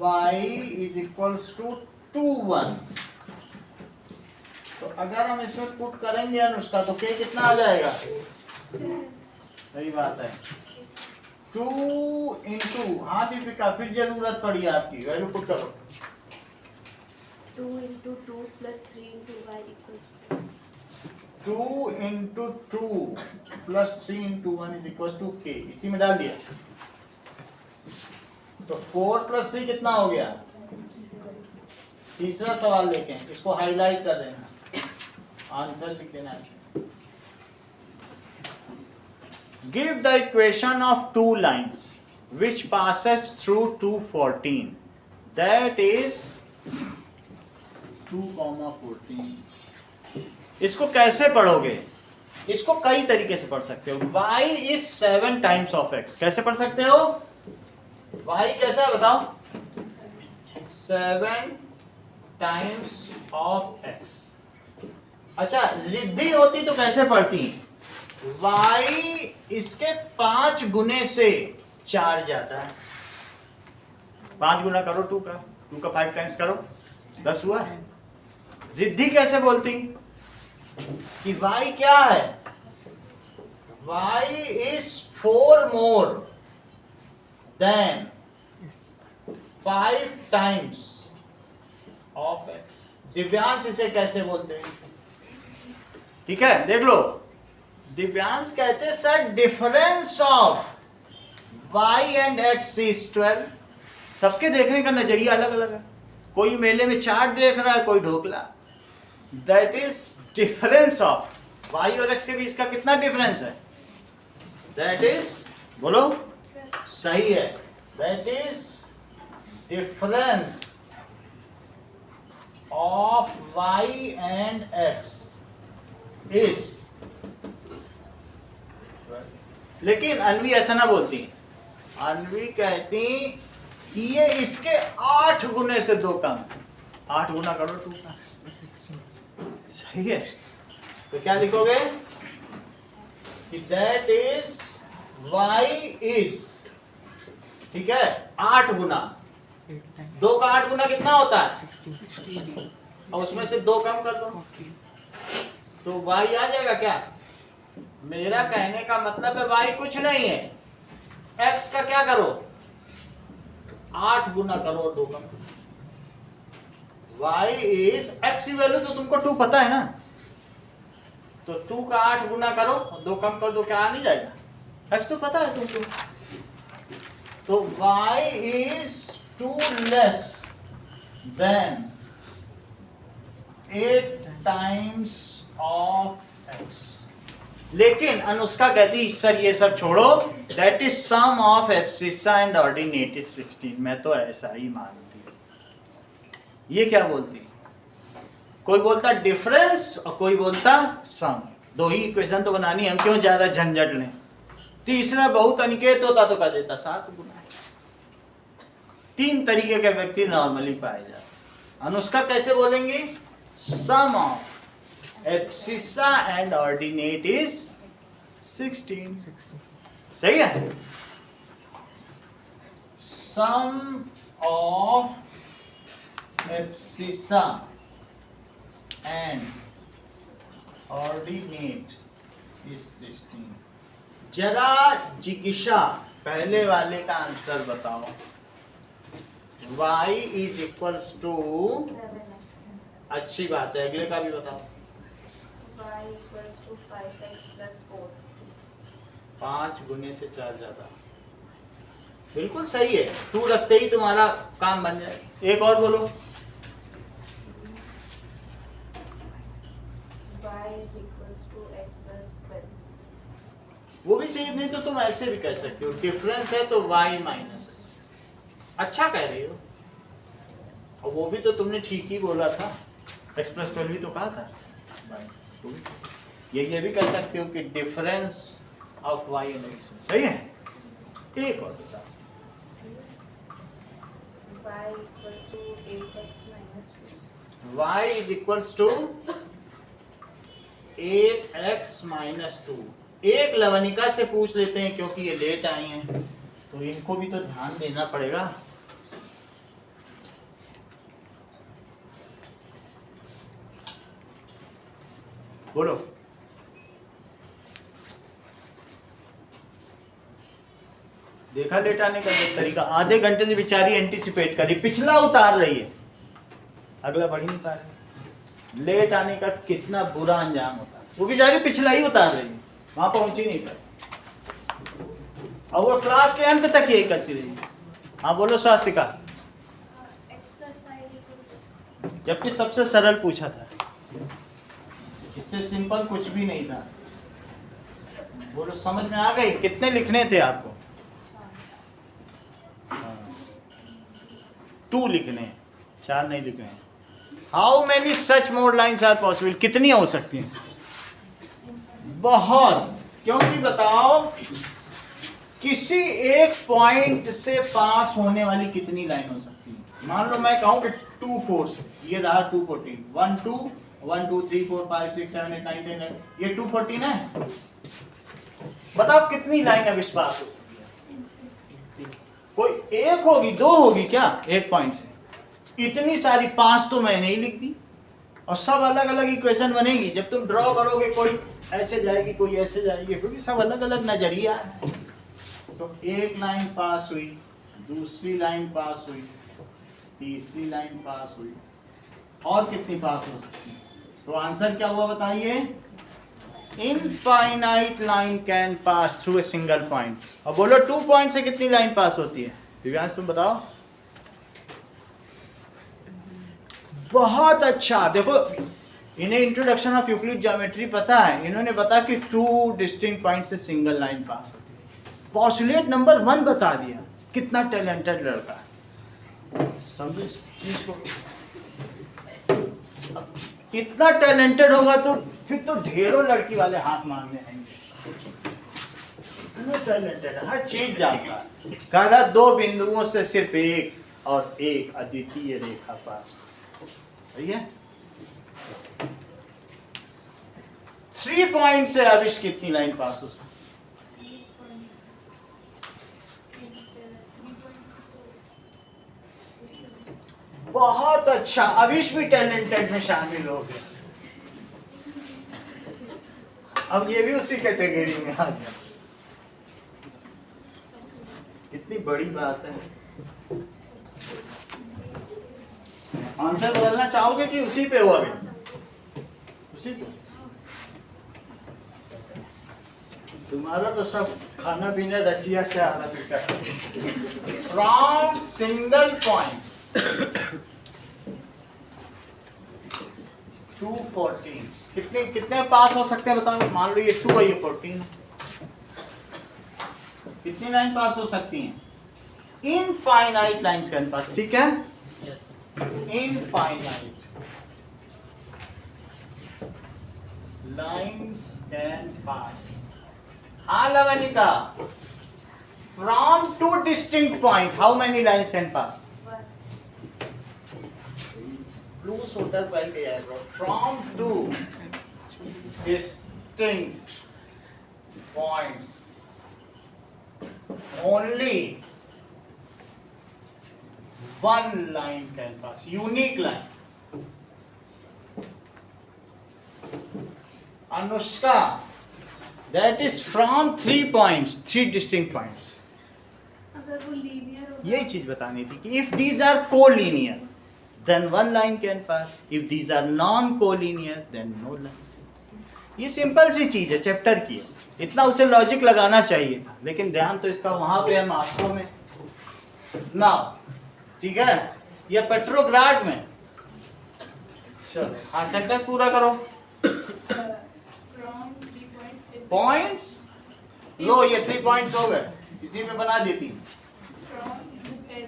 y is equals to 2 1। तो अगर हम इसमें पुट करेंगे अनुष्का तो k कितना आ जाएगा? सही बात है 2 इंटू, हाँ दीपिका फिर जरूरत पड़ी आपकी, वैल्यू पुट करो 2 into 2 plus 3 into y equals 2 into 2 plus 3 into 1 is equal to k, इसी में डाल दिया। तो 4 प्लस 3 कितना हो गया? तीसरा सवाल देखें, इसको हाईलाइट कर देना, आंसर लिख देना ऐसे। Give the equation of two lines which passes through 214, that is 2,14। इसको कैसे पढ़ोगे? इसको कई तरीके से पढ़ सकते हो। y is 7 times of x, कैसे पढ़ सकते हो? y कैसा है बताओ? 7 times of x। अच्छा रिद्धि होती तो कैसे पढ़ती? y इसके 5 गुने से 4 जाता है। 5 गुना करो 2 का, 2 का 5 टाइम्स करो 10 हुआ। रिद्धि कैसे बोलती कि y क्या है? y is 4 more than 5 times of x। Divyansh इसे कैसे बोलते हैं? ठीक है देख लो, दिव्यांश कहते हैं sir difference of y and x is 12। सबके देखने का नजरिया अलग अलग है, कोई मेले में चाट देख रहा है, कोई dhokla. That is difference of y और x के बीच का कितना डिफरेंस है? दैट इज, बोलो सही है, that is difference of y and x is. लेकिन अनवी ऐसा ना बोलती, अनवी कहती कि ये इसके 8 गुने से 2 कम। 8 गुना करो 2 का, 16। सही है। तो क्या लिखोगे कि दैट इज y इज, ठीक है 8 गुना, 2 का 8 गुना कितना होता है? 16। और उसमें से 2 कम कर दो तो y आ जाएगा क्या? मेरा कहने का मतलब है y कुछ नहीं है, x का क्या करो 8 गुना करो और 2 कम। y इज, x की वैल्यू तो तुमको 2 पता है ना, तो 2 का 8 गुना करो और 2 कम कर दो, क्या आ नहीं जाएगा? x तो पता है तुमको। तो y is 2 less than 8 times of x। लेकिन अनुष्का कहती सर ये सब छोड़ो, that is sum of abscissa and ordinate is 16। मैं तो ऐसा ही मानती हूँ। ये क्या बोलती? कोई बोलता डिफरेंस और कोई बोलता सम, दो ही इक्वेशन तो बनानी, हम क्यों ज्यादा झंझट लें? तीसरा बहुत अनिकेत होता तो कह देता 7 गुना। 3 तरीके के व्यक्ति नॉर्मली पाए जाते। अनुष्का कैसे बोलेंगी? Sum of abscissa and ordinate is 16। सही है। Sum of abscissa and ordinate is 16। जरा जिज्ञासा पहले वाले का आंसर बताओ। y is equals to, 7x। अच्छी बात है, अगले का भी बताओ। y equals to 5x plus 4। 5 गुने से 4 ज्यादा, बिल्कुल सही है। 2 रखते ही तुम्हारा काम बन जाए। एक और बोलो। y is equals to x plus 12। वो भी सही, नहीं तो तुम ऐसे भी कह सकते हो डिफरेंस है तो y माइनस एक्स। अच्छा कह रही हो, और वो भी तो तुमने ठीक ही बोला था। x प्लस 12 भी तो कहा था by 2। ये भी कह सकते हो कि difference of y and x में, सही है। एक और बताओ, y equals to 8x minus 2। y is equals to 8x minus 2। एक लवनिका से पूछ लेते हैं क्योंकि ये लेट आई हैं तो इनको भी तो ध्यान देना पड़ेगा। बोलो, देखा लेट आने का तरीका, आधे घंटे से बेचारी एंटीसिपेट करी, पिछला उतार रही है, अगला बढ़ ही नहीं पा रही। लेट आने का कितना बुरा अंजाम होता है, वो बेचारी पिछला ही उतार रही है, वहां पहुंच ही नहीं पाई और वो क्लास के अंत तक यही करती रही। हाँ बोलो Swastika. x plus y equals to 16। जबकि सबसे सरल पूछा था, इससे सिंपल कुछ भी नहीं था। बोलो समझ में आ गई? कितने लिखने थे आपको? 2 लिखने हैं, 4 नहीं लिखने हैं। How many such mode lines are possible? कितनी हो सकती हैं? बहुत, क्योंकि बताओ किसी एक पॉइंट से पास होने वाली कितनी लाइन हो सकती है? मान लो मैं कहूं कि 2 4 से, ये रहा 214, 1 2 1 2 3 4 5 6 7 8 9 10 11, ये 214 है। बताओ कितनी लाइन अब इस पास हो सकती है? कोई एक होगी, 2 होगी क्या एक पॉइंट से? इतनी सारी, 5 तो मैंने ही लिख दी और सब अलग अलग इक्वेशन बनेगी। जब तुम ड्रॉ करोगे कोई ऐसे जाएगी, कोई ऐसे जाएगी, क्योंकि सब अलग अलग नजरिया है। तो एक लाइन पास हुई, दूसरी लाइन पास हुई, तीसरी लाइन पास हुई, और कितनी पास हो सकती है? तो आंसर क्या हुआ बताइए? Infinite line can pass through a single point. और बोलो 2 पॉइंट से कितनी लाइन पास होती है? दिव्यांश तुम बताओ। बहुत अच्छा, देखो इन्हें इंट्रोडक्शन ऑफ यूक्लिड ज्योमेट्री पता है, इन्होंने बता कि 2 डिस्टिंक्ट पॉइंट से सिंगल लाइन पास होती है। पॉस्टुलेट नंबर 1 बता दिया, कितना टैलेंटेड लड़का है। समझो इस चीज को, इतना टैलेंटेड होगा तो फिर तो ढेरों लड़की वाले हाथ मारने आएंगे। इतना टैलेंटेड है, हर चीज जानता है। कह रहा 2 बिंदुओं से सिर्फ एक और एक अद्वितीय रेखा पास हो सकती है। सही है। 3 पॉइंट से अविश कितनी लाइन पास हो सकती? बहुत अच्छा, अविश भी टैलेंटेड में शामिल हो गए। अब ये भी उसी कैटेगरी में आ गया। कितनी बड़ी बात है। आंसर बदलना चाहोगे कि उसी पे हो? अभी उसी पे। तुम्हारा तो सब खाना पीना रसिया से आ रहा है। फ्रॉम सिंगल पॉइंट 214 कितने पास हो सकते हैं बताओ? मान लो ये 2 है, ये 14, कितनी लाइन पास हो सकती हैं? Infinite lines can pass. ठीक है, इनफाइनाइट लाइंस कैन पास। हाँ Lavanika, from 2 distinct point how many lines can pass? Blue सोल्डर पहन के आए bro. From 2 distinct points only 1 line can pass, unique line. Anushka, that is from 3 points, 3 distinct points. अगर वो linear होगा, यही चीज बतानी थी कि if these are collinear then 1 line can pass, if these are non collinear then no line. ये simple सी चीज है, चैप्टर की है, इतना उसे लॉजिक लगाना चाहिए था, लेकिन ध्यान तो इसका वहां पे है मास्को में ना। ठीक है, ये पेट्रोग्राड में। चलो हाँ सेंटेंस पूरा करो। पॉइंट्स लो, ये 3 पॉइंट्स हो गए, इसी पे बना देती। From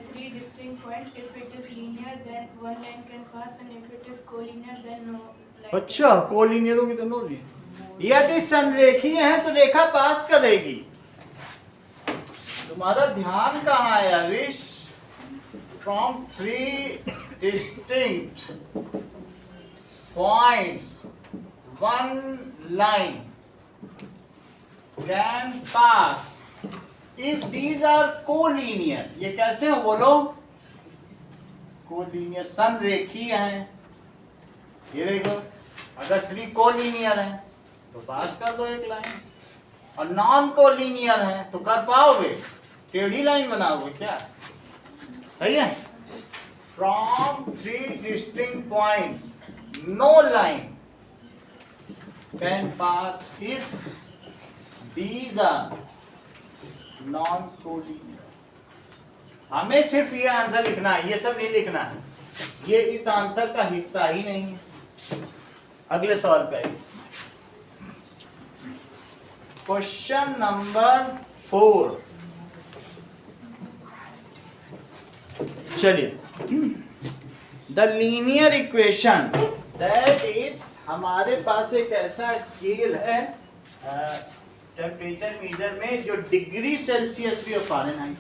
3 distinct points, if it is linear, then one line can pass, and if it is collinear, then no line. अच्छा कोलिनियर होगी तो नो लीनियर। यदि संरेखीय है तो रेखा पास करेगी। तुम्हारा ध्यान कहाँ है अविश? From 3 distinct points, one line can pass if these are collinear। ये कैसे हो बोलो? कोलिनियर संरेखीय हैं। ये देखो अगर 3 कोलिनियर हैं तो पास कर दो एक लाइन, और नॉन कोलिनियर हैं तो कर पाओगे? टेढ़ी लाइन बनाओगे क्या? सही है। From 3 distinct points no line can pass if these are non collinear. हमें सिर्फ ये आंसर लिखना है, ये सब नहीं लिखना है, ये इस आंसर का हिस्सा ही नहीं है। अगले सवाल पे आइए। Question number 4। चलिए, the linear equation that is, हमारे पास एक ऐसा स्केल है टेम्परेचर मेजर में जो डिग्री सेल्सियस भी और फ़ारेनहाइट,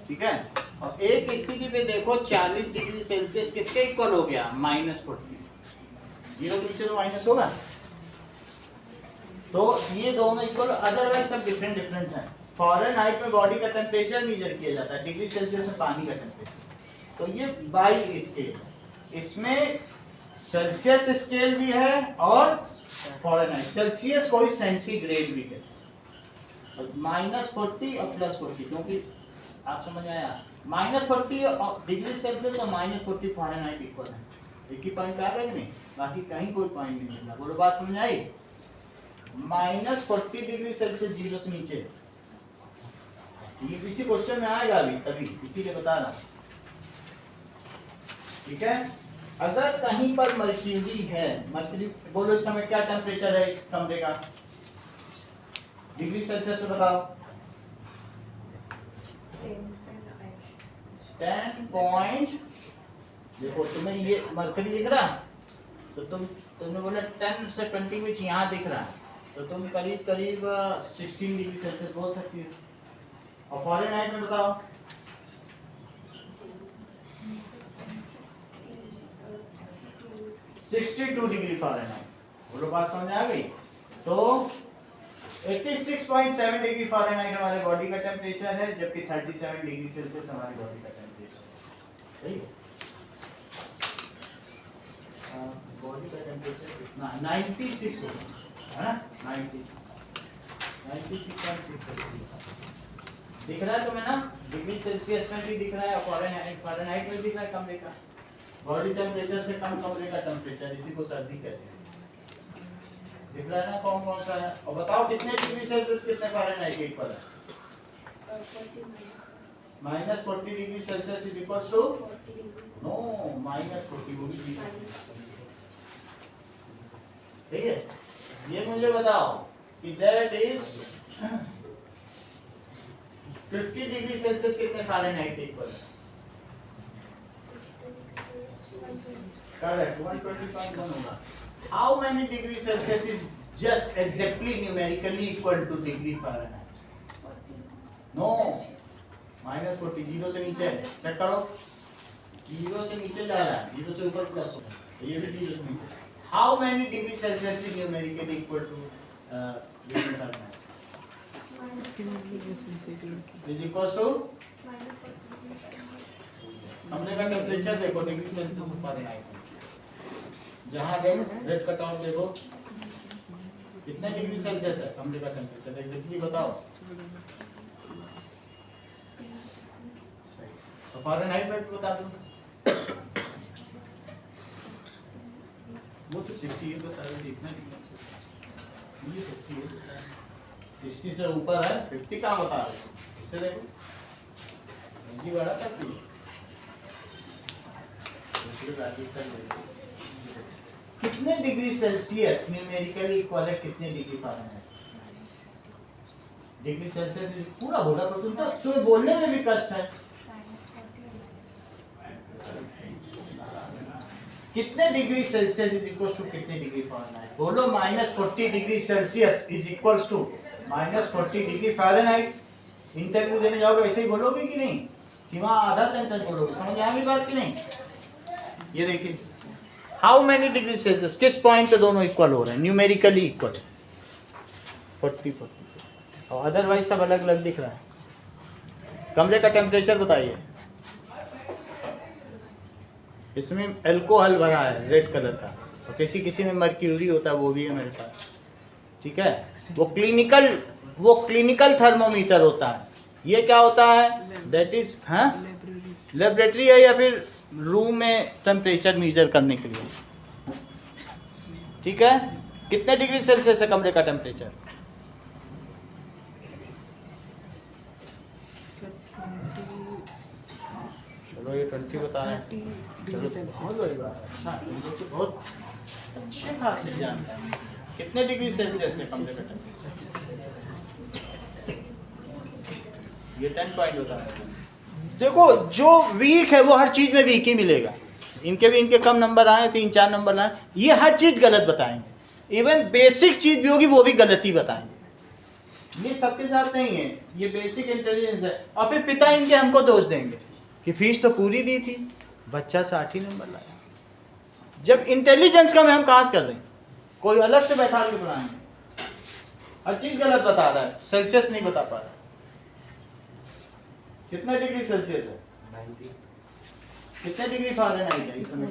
ठीक है। और एक स्थिति पे देखो 40 डिग्री सेल्सियस किसके इक्वल हो गया? -40। 0 के नीचे तो माइनस होगा, तो ये दोनों इक्वल, अदरवाइज सब डिफरेंट डिफरेंट है। फ़ारेनहाइट में बॉडी का टेम्परेचर मेजर किया जाता है, डिग्री सेल्सियस में पानी का टेम्परेचर। तो ये बाई स्केल, इसमें सेल्सियस स्केल भी है और फ़ारेनहाइट। सेल्सियस कोई सेंटीग्रेड भी है, -40 और +40, क्योंकि आप समझ आया, -40 डिग्री सेल्सियस और -40 फ़ारेनहाइट इक्वल है। एक ही पॉइंट आ रहा है नहीं, बाकी कहीं कोई पॉइंट नहीं मिलता। बोलो बात समझ आई? -40 डिग्री सेल्सियस 0 से नीचे, ये किसी क्वेश्चन में आएगा अभी, तभी इसीलिए बता रहा हूं, ठीक है। अगर कहीं पर मर्क्यूरी है, मर्क्यूरी बोलो इस समय क्या टेम्परेचर है इस कमरे का? डिग्री सेल्सियस में बताओ। 10 पॉइंट, देखो तुम्हें ये मरकरी दिख रहा, तो तुमने बोला 10 से 20 विच यहाँ दिख रहा है, तो तुम करीब करीब 16 डिग्री सेल्सियस बोल सकती हो। और फ़ारेनहाइट में बताओ। (62 डिग्री फ़ारेनहाइट। बोलो बात समझ आ गई? तो 86.7 डिग्री फ़ारेनहाइट हमारे बॉडी का टेम्परेचर है, जबकि 37 डिग्री सेल्सियस हमारी बॉडी का टेम्परेचर है। सही है। बॉडी का टेम्परेचर कितना? 96 होगा, है ना? 96.6 दिख रहा है तुम्हें ना? डिग्री सेल्सियस में भी दिख रहा है और फ़ारेनहाइट में भी दिख रहा है कमरे का। बॉडी टेम्परेचर से कम कमरे का टेम्परेचर, इसी को सर्दी कहते हैं। दिख रहा है ना कौन कौन सा है? और बताओ कितने डिग्री सेल्सियस कितने फ़ारेनहाइट के इक्वल है? -40 degree Celsius is equal to no -40 वो भी ठीक है। ये मुझे बताओ कि दैट इज 50 डिग्री सेल्सियस कितने फ़ारेनहाइट के इक्वल है? करेक्ट, 120.1 होगा। How many degree Celsius is just exactly numerically equal to degree Fahrenheit? No, -40, 0 से नीचे चेक करो, 0 से नीचे जा रहा है, 0 से ऊपर प्लस होगा, तो ये भी 0 से नीचे। How many degree Celsius is numerically equal to degree Fahrenheit? Is equals to हमने का टेम्परेचर देखो डिग्री सेल्सियस फ़ारेनहाइट में, जहाँ रेड कट ऑफ देखो कितने डिग्री सेल्सियस है कमरे का टेम्परेचर, एग्जैक्टली बताओ। तो फ़ारेनहाइट में भी बता दो, वो तो 68 बता रहे, देखना नहीं, ये 58 बता रहे, 60 से ऊपर है, 50 कहाँ बता रहे हो? इससे देखो जी बड़ा तक कितने डिग्री सेल्सियस न्यूमेरिकली इक्वल है कितने डिग्री फ़ारेनहाइट? डिग्री सेल्सियस पूरा बोला, तो तुम्हें बोलने में भी कष्ट है। कितने degree Celsius is equal to कितने डिग्री फ़ारेनहाइट? बोलो -40 degree Celsius is equal to -40 degree Fahrenheit. Interview देने जाओगे ऐसे ही बोलोगे कि नहीं, कि वहाँ आधा सेंटेंस बोलोगे? समझ में आ गई बात कि नहीं? ये देखिए हाउ मेनी डिग्री सेल्सियस, किस पॉइंट पे दोनों इक्वल हो रहे हैं, न्यूमेरिकली इक्वल 40 और अदरवाइज सब अलग अलग दिख रहा है। कमरे का टेम्परेचर बताइए। इसमें अल्कोहल भरा है रेड कलर का, और किसी किसी में मर्क्यूरी होता है, वो भी है मेरे पास, ठीक है। वो क्लिनिकल थर्मोमीटर होता है। ये क्या होता है? दैट इज लेबोरेटरी है, या फिर रूम में टेम्परेचर मेजर करने के लिए, ठीक है। कितने डिग्री सेल्सियस है कमरे का टेम्परेचर? चलो ये 20 बता रहे हैं। बहुत बड़ी बात है। अच्छा, तुम तो बहुत अच्छे खासे जानते हैं। कितने डिग्री सेल्सियस है कमरे का टेम्परेचर? ये 10 पॉइंट होता है। देखो जो वीक है वो हर चीज में वीक ही मिलेगा। इनके कम नंबर आए, 3-4 नंबर आए, ये हर चीज गलत बताएंगे। इवन बेसिक चीज भी होगी वो भी गलत ही बताएंगे। ये सबके साथ नहीं है, ये बेसिक इंटेलिजेंस है। और फिर पिता इनके हमको दोष देंगे कि फीस तो पूरी दी थी, बच्चा 60 ही नंबर लाया। जब इंटेलिजेंस का हम कहाँ से कर दें? कोई अलग से बैठा के पढ़ाएंगे। हर चीज गलत बता रहा है, सेल्सियस नहीं बता पा रहा। कितना डिग्री सेल्सियस है? 90। कितने डिग्री फ़ारेनहाइट है इस समय?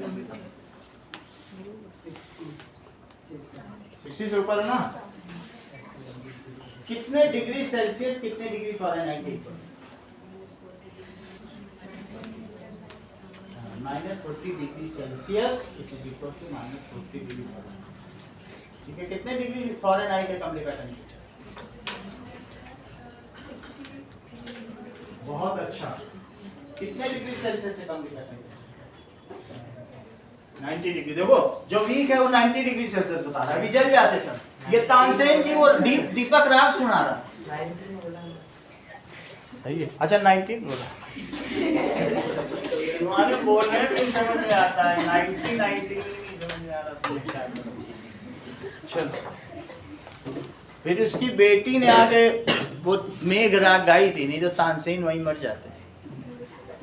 60 से ऊपर है ना? कितने डिग्री सेल्सियस कितने डिग्री फ़ारेनहाइट है? -40 degree Celsius it is equal to -40 degree Fahrenheit. ठीक है, कितने डिग्री फ़ारेनहाइट है कमरे का टेम्परेचर? बहुत अच्छा। कितने डिग्री सेल्सियस से कम दिखा है? 90 डिग्री। देखो जो वीक है वो 90 डिग्री सेल्सियस बता रहा है। विजय भी आते सर, ये तानसेन की वो दीपक राग सुना रहा। सही है। अच्छा 19 बोला, तुम्हारे बोलने में नहीं समझ में आता है। 90 नहीं समझ में आ रहा तो क्या करूं? चलो फिर उसकी बेटी ने आगे वो मेघ राग गाई थी, नहीं तो तानसेन वहीं मर जाते।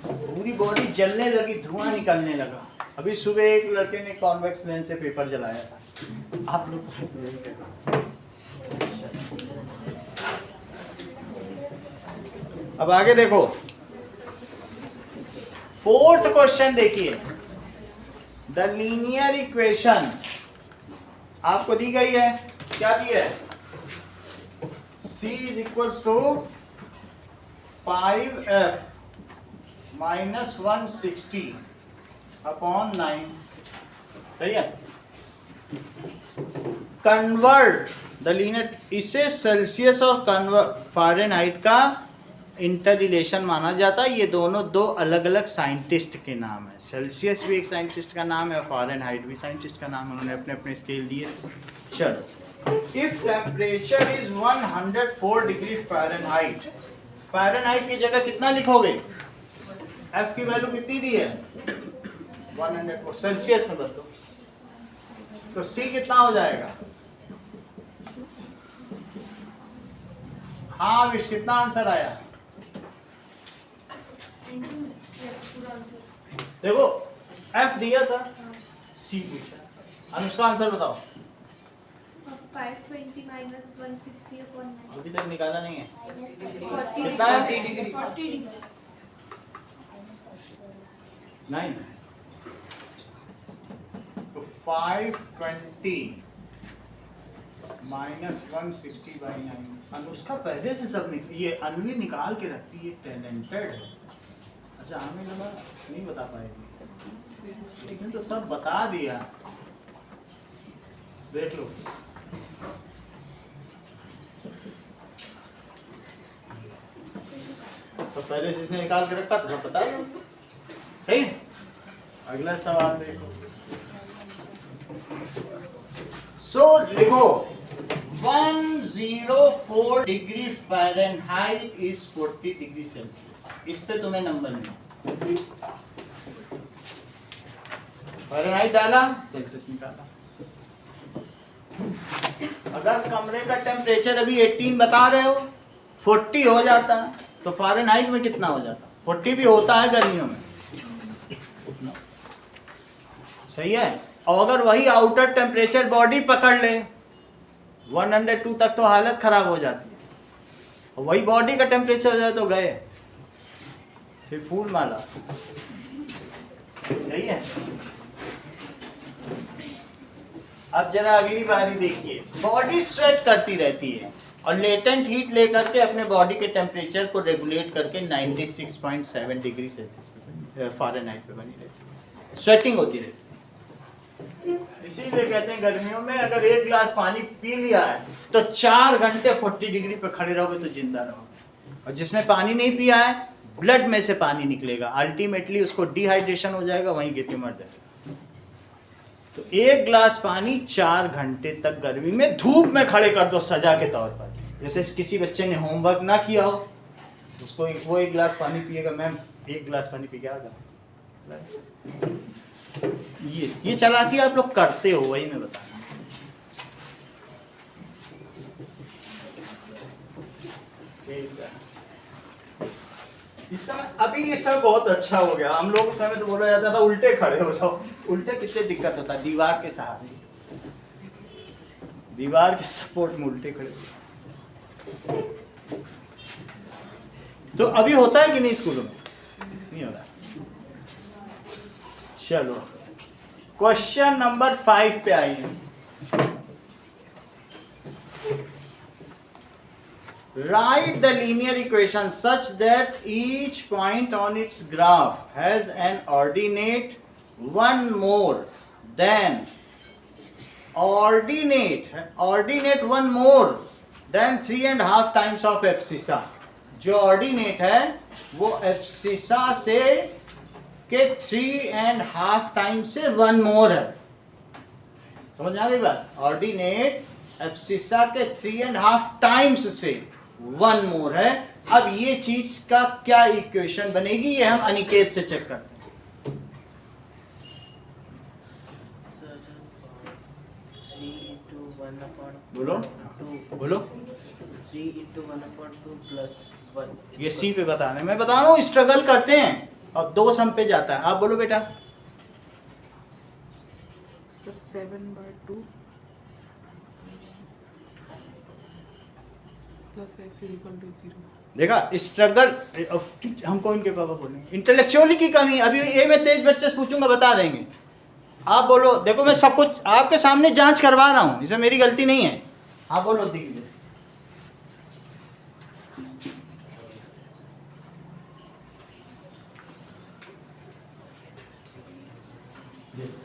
पूरी बॉडी जलने लगी, धुआं निकलने लगा। अभी सुबह एक लड़के ने कॉन्वेक्स लेंस से पेपर जलाया था। आप लोग अब आगे देखो, 4th क्वेश्चन देखिए। द लीनियर इक्वेशन आपको दी गई है, क्या दी है? C is equals to 5f minus 160 upon 9। सही है। कन्वर्ट द लीनियर, इसे सेल्सियस और फ़ारेनहाइट का इंटर रिलेशन माना जाता है। ये दोनों दो अलग अलग साइंटिस्ट के नाम है। सेल्सियस भी एक साइंटिस्ट का नाम है और फ़ारेनहाइट भी साइंटिस्ट का नाम है। उन्होंने अपने अपने स्केल दिए। चलो, if temperature is 104 degree Fahrenheit, Fahrenheit की जगह कितना लिखोगे? एफ की वैल्यू कितनी दी है? 104। सेल्सियस में बदलो तो सी कितना हो जाएगा? हाँ विश, कितना आंसर आया? देखो एफ दिया था, सी पूछा। अनुष्का आंसर बताओ। 520 minus 160 upon 9। अभी तक निकाला नहीं है। 40 कितना है? 40 डिग्री। 9। तो 520 minus 160 by 9। अनुष्का पहले से सब ये अनवी निकाल के रखती है, टैलेंटेड है। अच्छा हमें लगा नहीं बता पाएगी, इसने तो सब बता दिया। देख लो, सब पहले से इसने निकाल के रखा तो सब बता दो। सही। अगला सवाल देखो। लिखो 104 degree Fahrenheit is 40 degree Celsius. इस पे तुम्हें नंबर मिला। फ़ारेनहाइट डाला, सेल्सियस निकाला। अगर कमरे का टेम्परेचर अभी 18 बता रहे हो, 40 हो जाता तो फ़ारेनहाइट में कितना हो जाता? 40 भी होता है गर्मियों में, सही है। और अगर वही आउटर टेम्परेचर बॉडी पकड़ ले 102 तक तो हालत खराब हो जाती है, और वही बॉडी का टेम्परेचर हो जाए तो गए, फिर फूल माला, सही है। अब जरा अगली बारी देखिए, बॉडी स्वेट करती रहती है और लेटेंट हीट लेकर के अपने बॉडी के टेम्परेचर को रेगुलेट करके 96.7 डिग्री सेल्सियस पे फ़ारेनहाइट पे बनी रहती है, स्वेटिंग होती रहती है। इसीलिए कहते हैं गर्मियों में अगर 1 गिलास पानी पी लिया है तो 4 घंटे 40 डिग्री पे खड़े रहोगे तो जिंदा रहोगे, और जिसने पानी नहीं पिया है ब्लड में से पानी निकलेगा, अल्टीमेटली उसको डिहाइड्रेशन हो जाएगा, वहीं गिर के मर जाएगा। तो 1 गिलास पानी 4 घंटे तक गर्मी में धूप में खड़े कर दो सजा के तौर पर। जैसे किसी बच्चे ने होमवर्क ना किया हो, उसको वो 1 गिलास पानी पिएगा, मैम 1 गिलास पानी पी के आ जाओ। ये चालाकी आप लोग करते हो, वही मैं बता रहा हूं। इस समय अभी ये सब बहुत अच्छा हो गया। हम लोग उस समय तो बोला जाता था उल्टे खड़े हो जाओ। उल्टे कितने दिक्कत होता है, दीवार के सहारे, दीवार के सपोर्ट में उल्टे खड़े हो। तो अभी होता है कि नहीं स्कूलों में? नहीं हो रहा। चलो क्वेश्चन नंबर 5 पे आइए। Write the linear equation such that each point on its graph has an ordinate 1 more than ordinate 1 more than 3.5 times of abscissa. जो ऑर्डिनेट है वो एब्सिसा से के 3.5 टाइम्स से 1 मोर है। समझ आ रही बात? ऑर्डिनेट एब्सिसा के 3.5 टाइम्स से 1 मोर है। अब ये चीज का क्या इक्वेशन बनेगी, ये हम अनिकेत से चेक करते हैं। बोलो बोलो। 3 into 1/2 plus 1. ये सी पे बता रहे हैं, मैं बता रहा हूँ स्ट्रगल करते हैं और 2 सम पे जाता है। आप बोलो बेटा। 7/2 plus x is equal to 0. देखा स्ट्रगल, हमको इनके पापा बोलेंगे इंटेलेक्चुअली की कमी। अभी ए में तेज बच्चे से पूछूंगा बता देंगे। आप बोलो। देखो मैं सब कुछ आपके सामने जांच करवा रहा हूँ, इसमें मेरी गलती नहीं है। आप बोलो दिख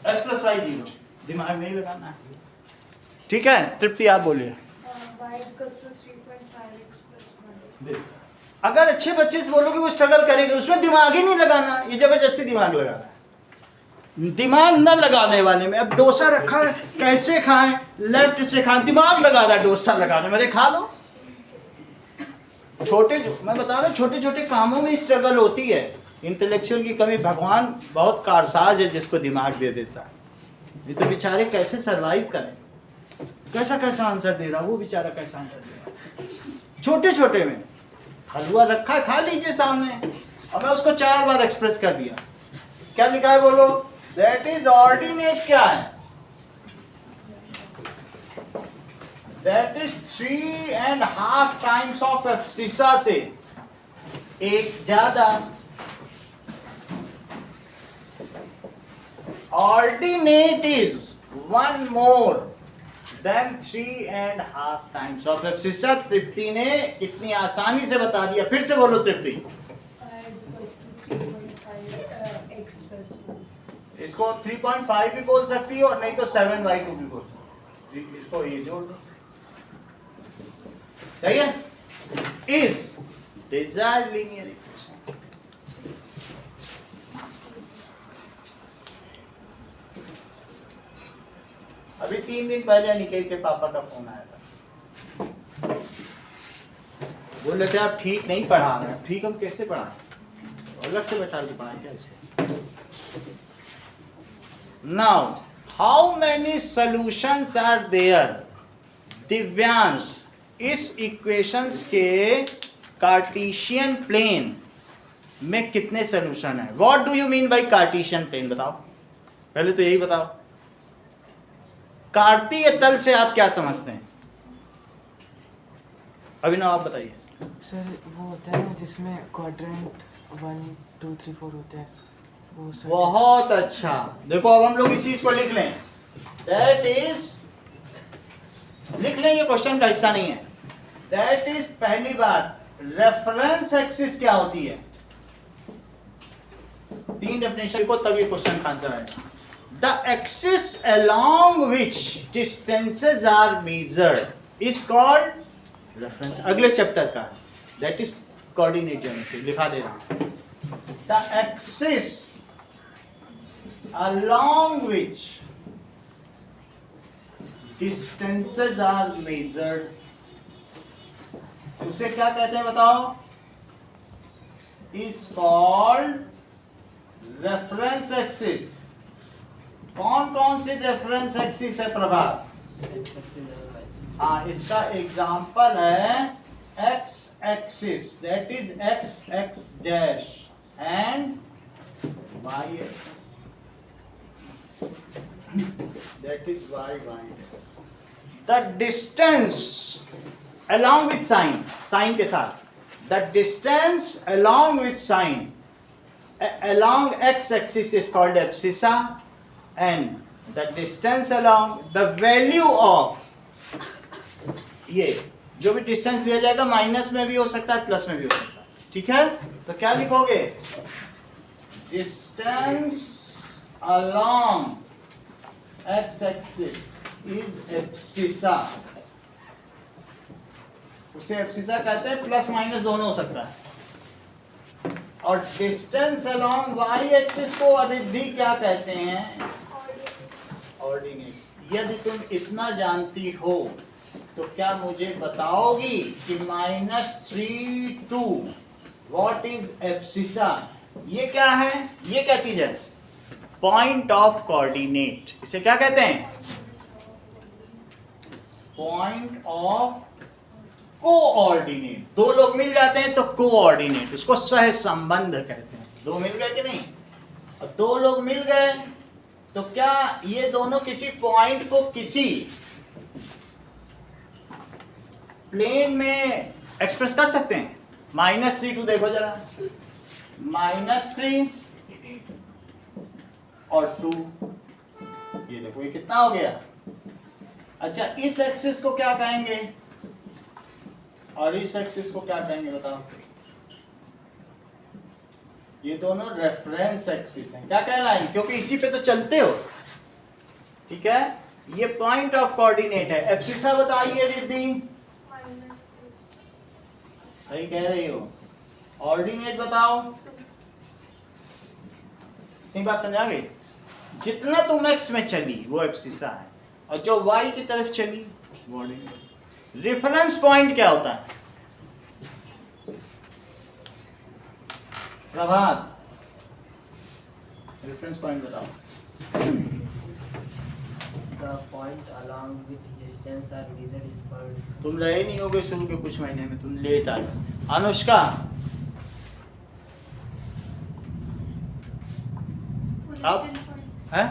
x + y 0, दिमाग नहीं लगाना है, ठीक है। तृप्ति आप बोलिए। y equals to 3.5x plus 1. अगर अच्छे बच्चे से बोलोगे वो स्ट्रगल करेंगे, उसमें दिमाग ही नहीं लगाना, ये जबरदस्ती दिमाग लगाना है। दिमाग न लगाने वाले में, अब डोसा रखा है कैसे खाएं, लेफ्ट से खाएं, दिमाग लगा रहा है डोसा लगाने में, खा लो। मैं बता रहा हूँ छोटे छोटे कामों में स्ट्रगल होती है। इंटेलेक्चुअल की कमी, भगवान बहुत कारसाज है जिसको दिमाग दे देता है। ये तो बेचारे कैसे सरवाइव करें, कैसा कैसा आंसर दे रहा, वो बेचारा कैसा आंसर दे रहा। छोटे छोटे में हलवा रखा खा लीजिए सामने, और मैं उसको 4 बार एक्सप्रेस कर दिया। क्या लिखा है बोलो? That is ordinate. क्या है? That is 3.5 times of abscissa से 1 ज्यादा। Ordinate is 1 more than 3.5 times of abscissa. Tripti ने इतनी आसानी से बता दिया। फिर से बोलो तृप्ति। y is equals to 3.5x plus 2. इसको 3.5 भी बोल सकती हो और नहीं तो 7/2 भी बोल सकती हो। इसको ये जोड़ दो, सही है। इस डिजायर्ड लीनियर इक्वेशन। अभी 3 दिन पहले अनिकेत के पापा का फोन आया था, बोल रहे थे आप ठीक नहीं पढ़ा रहे हैं। ठीक हम कैसे पढ़ाएं? अलग से बैठा के पढ़ाएं क्या इसको? Now how many solutions are there? Divyansh, इस इक्वेशंस के कार्टेशियन प्लेन में कितने सॉल्यूशन है? What do you mean by Cartesian plane? बताओ, पहले तो यही बताओ, कार्तीय तल से आप क्या समझते हैं? अभिनव आप बताइए। सर वो होता है ना जिसमें क्वाड्रेंट 1 2 3 4 होते हैं वो सर। बहुत अच्छा, देखो अब हम लोग इस चीज को लिख लें। दैट इज, लिख लें, ये क्वेश्चन का हिस्सा नहीं है। दैट इज, पहली बात, रेफरेंस एक्सिस क्या होती है? 3 डेफिनेशन को तब ये क्वेश्चन का आंसर आएगा। The axis along which distances are measured is called reference. अगले चैप्टर का, दैट इज कोऑर्डिनेट ज्योमेट्री, लिखा दे रहा हूं। The axis along which distances are measured, उसे क्या कहते हैं बताओ? is called reference axis. कौन कौन सी रेफरेंस एक्सिस है प्रभात? हाँ, इसका एग्जाम्पल है x axis, that is x x dash and y axis, that is y y dash. The distance along with sign, sign के साथ, the distance along with sign along x axis is called abscissa, and the distance along the value of, ये जो भी distance दिया जाएगा minus में भी हो सकता है प्लस में भी हो सकता है, ठीक है? तो क्या लिखोगे? Distance along x axis is abscissa, उसे एब्सिसा कहते हैं, प्लस माइनस दोनों हो सकता है। और डिस्टेंस अलोंग वाई एक्सिस को अरिधि क्या कहते हैं? ऑर्डिनेट। यदि तुम इतना जानती हो तो क्या मुझे बताओगी कि -3 2 व्हाट इज एब्सिसा? ये क्या है? ये क्या चीज है? Point of coordinate. इसे क्या कहते हैं? Point of coordinate. दो लोग मिल जाते हैं तो कोऑर्डिनेट, उसको सह संबंध कहते हैं। दो मिल गए कि नहीं? और दो लोग मिल गए तो क्या ये दोनों किसी पॉइंट को किसी प्लेन में एक्सप्रेस कर सकते हैं? -3 2 देखो जरा, -3 और 2, ये देखो ये कितना हो गया? अच्छा, इस एक्सिस को क्या कहेंगे और इस एक्सिस को क्या कहेंगे बताओ? ये दोनों रेफरेंस एक्सिस हैं। क्या कहलाएंगे? क्योंकि इसी पे तो चलते हो, ठीक है? ये पॉइंट ऑफ कोऑर्डिनेट है। एब्सिसा बताइए रिद्धि। सही कह रही हो। ऑर्डिनेट बताओ। इतनी बात समझ आ गई? जितना तुम एक्स में चली वो एब्सिसा है, और जो वाई की तरफ चली वो ऑर्डिनेट। रेफरेंस पॉइंट क्या होता है? प्रभात, रेफरेंस पॉइंट बताओ। The point along which distance are measured is called। तुम रहे नहीं होगे शुरू के कुछ महीने में, तुम लेट आए। अनुष्का, अब है?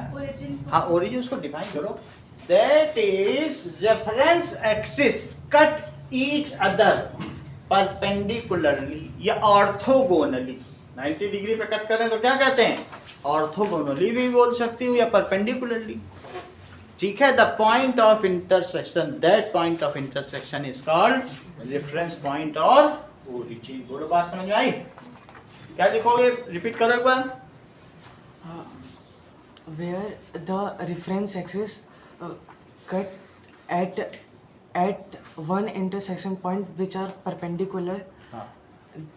हाँ, ओरिजिन उसको डिफाइन करो। That is reference axis cut each other perpendicularly या orthogonally। 90 डिग्री पे कट करें तो क्या कहते हैं? ऑर्थोगोनली भी बोल सकती हूँ या परपेंडिकुलरली, ठीक है? The point of intersection, that point of intersection is called reference point और ओरिजिन। बोलो, बात समझ में आई? क्या लिखोगे? रिपीट करो एक बार। Where the reference axis cut at one intersection point which are perpendicular, हाँ,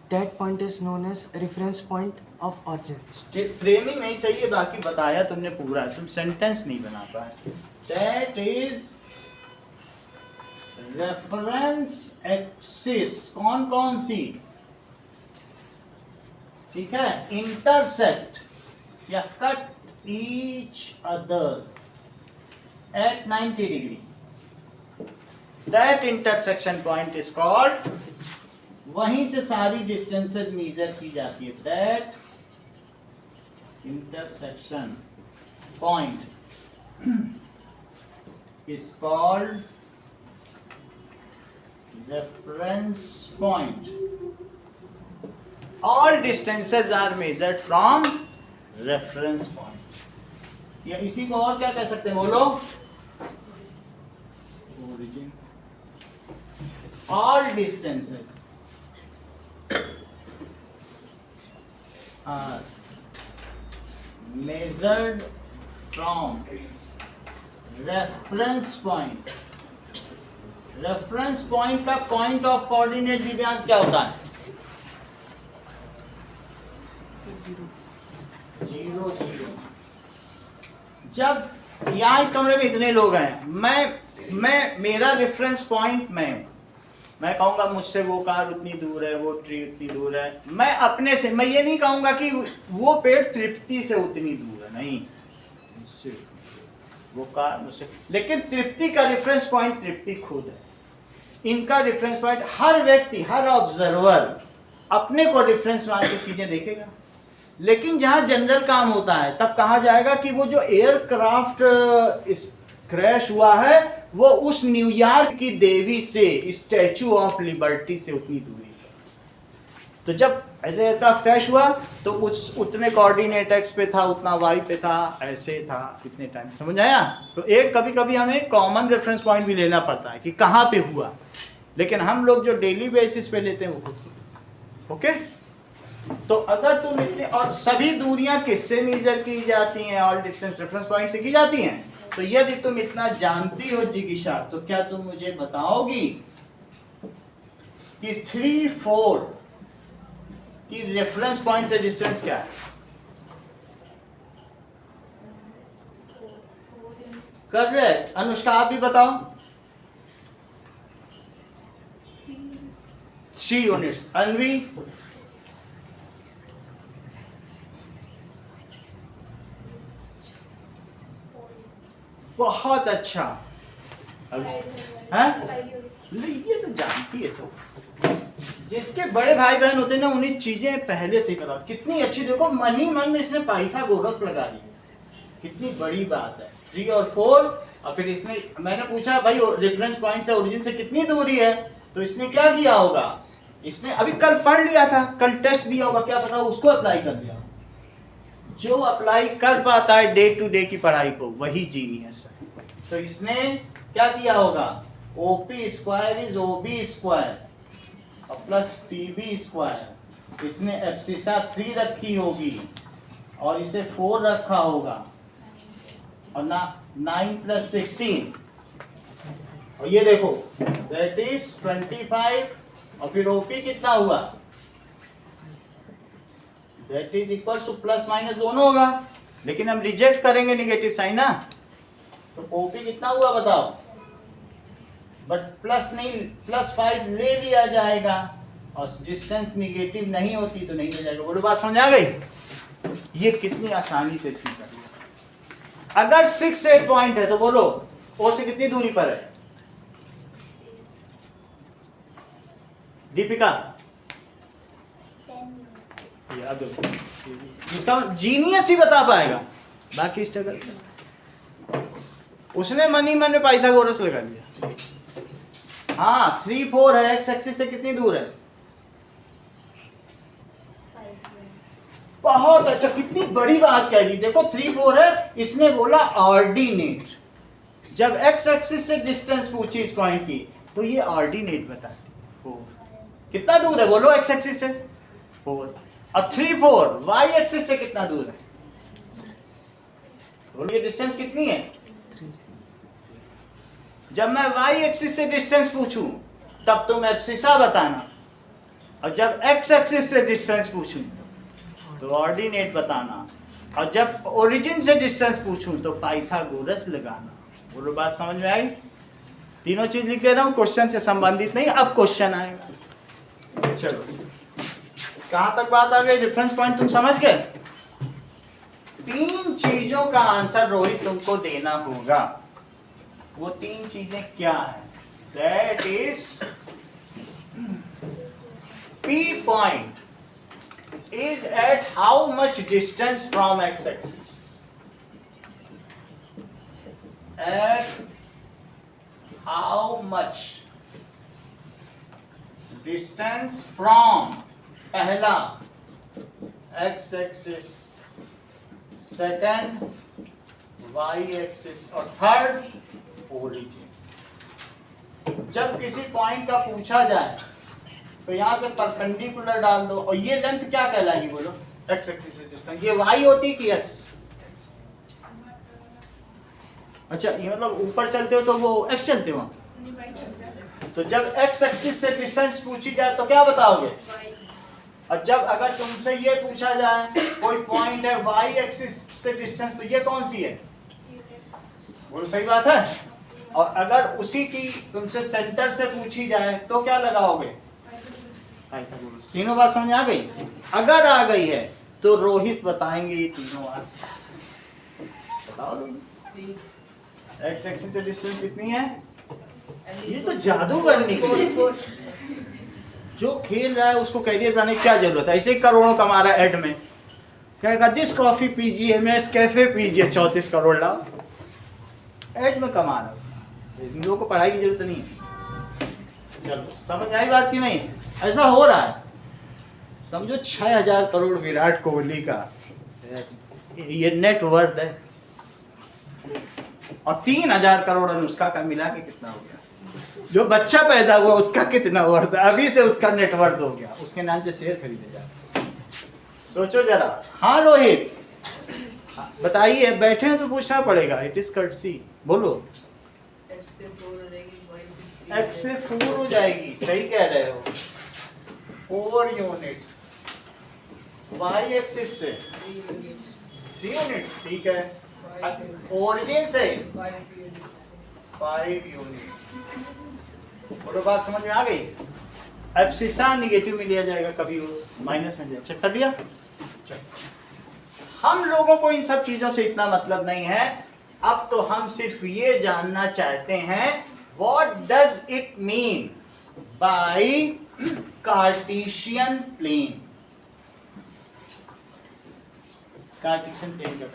that point is known as reference point of origin। Framing नहीं सही है, बाकी बताया तुमने पूरा, तुम सेंटेंस नहीं बना पाए। That is reference axis. कौन कौन सी? ठीक है, इंटरसेक्ट या cut each other at 90 degree. That intersection point is called, वहीं से सारी डिस्टेंसेस मेजर की जाती है. That intersection point is called reference point. All distances are measured from reference point. या इसी को और क्या कह सकते हैं बोलो? Origin. All distances are measured from reference point. Reference point का पॉइंट ऑफ कोऑर्डिनेट दिव्यांश क्या होता है? Sir, 0. 0 0. जब यहाँ इस कमरे में इतने लोग हैं, मैं मेरा रेफरेंस पॉइंट मैं कहूँगा मुझसे वो कार उतनी दूर है, वो ट्री उतनी दूर है. मैं अपने से, मैं ये नहीं कहूँगा कि वो पेड़ तृप्ति से उतनी दूर है, नहीं, मुझसे वो कार मुझसे, लेकिन तृप्ति का रेफरेंस पॉइंट तृप्ति खुद है. इनका रेफरेंस पॉइंट, हर व्यक्ति, हर ऑब्जर्वर अपने को रेफरेंस मान के चीजें देखेगा. लेकिन जहां जनरल काम होता है तब कहा जाएगा कि वो जो एयरक्राफ्ट क्रैश हुआ है वो उस न्यूयॉर्क की देवी से, स्टैचू ऑफ लिबर्टी से उतनी दूरी है. तो जब ऐसे एयरक्राफ्ट क्रैश हुआ तो उतने कोऑर्डिनेट एक्स पे था, उतना वाई पे था, ऐसे था, इतने टाइम. समझ आया? तो एक कभी कभी हमें कॉमन रेफरेंस पॉइंट भी लेना पड़ता है कि कहाँ पे हुआ, लेकिन हम लोग जो डेली बेसिस पे लेते हैं वो खुद. ओके, तो अगर तुम इतने, और सभी दूरियां किससे मेजर की जाती हैं? ऑल डिस्टेंस रेफरेंस पॉइंट से की जाती हैं. तो यदि तुम इतना जानती हो जिगिशा, तो क्या तुम मुझे बताओगी कि 3 4 कि रेफरेंस पॉइंट से डिस्टेंस क्या है? करेक्ट. अनुष्का आप भी बताओ. 3 यूनिट्स. अन्वी? बहुत अच्छा. हैं? ये तो जानती है सब. जिसके बड़े भाई बहन होते हैं ना, उन्हें चीजें पहले से पता. कितनी अच्छी, देखो मन ही मन में इसने पाइथागोरस लगा दी. कितनी बड़ी बात है. 3 और 4, और फिर इसने, मैंने पूछा भाई रेफरेंस पॉइंट से ओरिजिन से कितनी दूरी है, तो इसने क्या किया होगा? इसने अभी कल पढ़ लिया था, कल टेस्ट दिया होगा, क्या पता उसको अप्लाई कर दिया. जो अप्लाई कर पाता है डे टू डे की पढ़ाई को, वही जीनियस है. तो इसने क्या किया होगा? OP square is OB square और प्लस PB स्क्वायर. इसने एब्सिसा 3 रखी होगी और इसे 4 रखा होगा, और ना 9 + 16, और ये देखो दैट इज 25, और फिर OP कितना हुआ? That is equal two plus minus दोनों होगा, लेकिन हम रिजेक्ट करेंगे नेगेटिव साइन ना. तो OP कितना हुआ बताओ? बट प्लस नहीं, +5 ले लिया जाएगा, और डिस्टेंस नेगेटिव नहीं होती तो नहीं ले जाएगा. बोलो बात समझ आ गई? ये कितनी आसानी से इसने कर दिया. अगर 6 8 पॉइंट है तो बोलो O से कितनी दूरी पर है? दीपिका? याद हो, जिसका जीनियस ही बता पाएगा, बाकी स्ट्रगल. उसने मन ही मन में पाइथागोरस लगा लिया. हाँ 3 4 है, एक्स एक्सिस से कितनी दूर है? बहुत अच्छा, कितनी बड़ी बात कह दी. देखो 3 4 है, इसने बोला ऑर्डिनेट. जब एक्स एक्सिस से डिस्टेंस पूछी इस पॉइंट की, तो ये ऑर्डिनेट बताती है 4. कितना दूर है बोलो एक्स एक्सिस से? 4. और 3 4 वाई एक्सिस से कितना दूर है? बोलो ये डिस्टेंस कितनी है? जब मैं वाई एक्सिस से डिस्टेंस पूछूं तब तुम एब्सिसा बताना, और जब एक्स एक्सिस से डिस्टेंस पूछूं तो ऑर्डिनेट बताना, और जब ओरिजिन से डिस्टेंस पूछूं तो पाइथागोरस लगाना. बोलो बात समझ में आई? तीनों चीज लिख दे रहा हूं, क्वेश्चन से संबंधित नहीं. अब क्वेश्चन आएगा. चलो कहां तक बात आ गई? रेफरेंस पॉइंट तुम समझ गए? 3 चीजों का आंसर रोहित तुमको देना होगा। वो 3 चीजें क्या है? That is P point is at how much distance from x axis? At how much distance from पहला x axis, second y axis और थर्ड ओरिजिन। जब किसी पॉइंट का पूछा जाए तो यहां से परपेंडिकुलर डाल दो और ये लेंथ क्या कहलाएगी बोलो? x एक्सिस से डिस्टेंस। ये y होती कि x? अच्छा ये मतलब ऊपर चलते हो तो वो x चलते हो। तो जब x एक्सिस से डिस्टेंस पूछी जाए तो क्या बताओगे? और जब अगर तुमसे ये पूछा जाए कोई पॉइंट है y एक्सिस से डिस्टेंस, तो ये कौन सी है? बोलो सही बात है। और अगर उसी की तुमसे सेंटर से पूछी जाए तो क्या लगाओगे? तीनों बात समझ आ गई? अगर आ गई है तो रोहित बताएंगे ये तीनों बात। बताओ x एक्सिस से डिस्टेंस कितनी है? ये तो जादूगर निकली। जो खेल रहा है उसको कैरियर बनाने की क्या जरूरत है? ऐसे ही करोड़ों कमा रहा है एड में। कहेगा दिस कॉफी पीजिए, MS कैफे पीजिए, 34 करोड़ लाओ। एड में कमा रहा है। इन लोगों को पढ़ाई की जरूरत नहीं है। चलो समझ आई बात की नहीं? ऐसा हो रहा है। समझो 6000 करोड़ विराट कोहली का ये नेट वर्थ है और 3000 करोड़ अनुष्का का मिला के कितना हो गया? जो बच्चा पैदा हुआ उसका कितना वर्थ है? अभी से उसका नेटवर्थ हो गया। उसके नाम से शेयर खरीदे जा। सोचो जरा। हाँ रोहित बताइए, बैठे हैं तो पूछना पड़ेगा। It is courtesy. बोलो। x से 4 हो जाएगी। सही कह रहे हो। 4 यूनिट्स। y एक्सिस से 3 यूनिट्स। ठीक है। ओरिजिन से 5 यूनिट्स। बोलो बात समझ में आ गई? एब्सिसा निगेटिव में लिया जाएगा, कभी माइनस में जाएगा। चेक कर लिया? हम लोगों को इन सब चीजों से इतना मतलब नहीं है। अब तो हम सिर्फ ये जानना चाहते हैं what does it mean by Cartesian plane. Cartesian plane का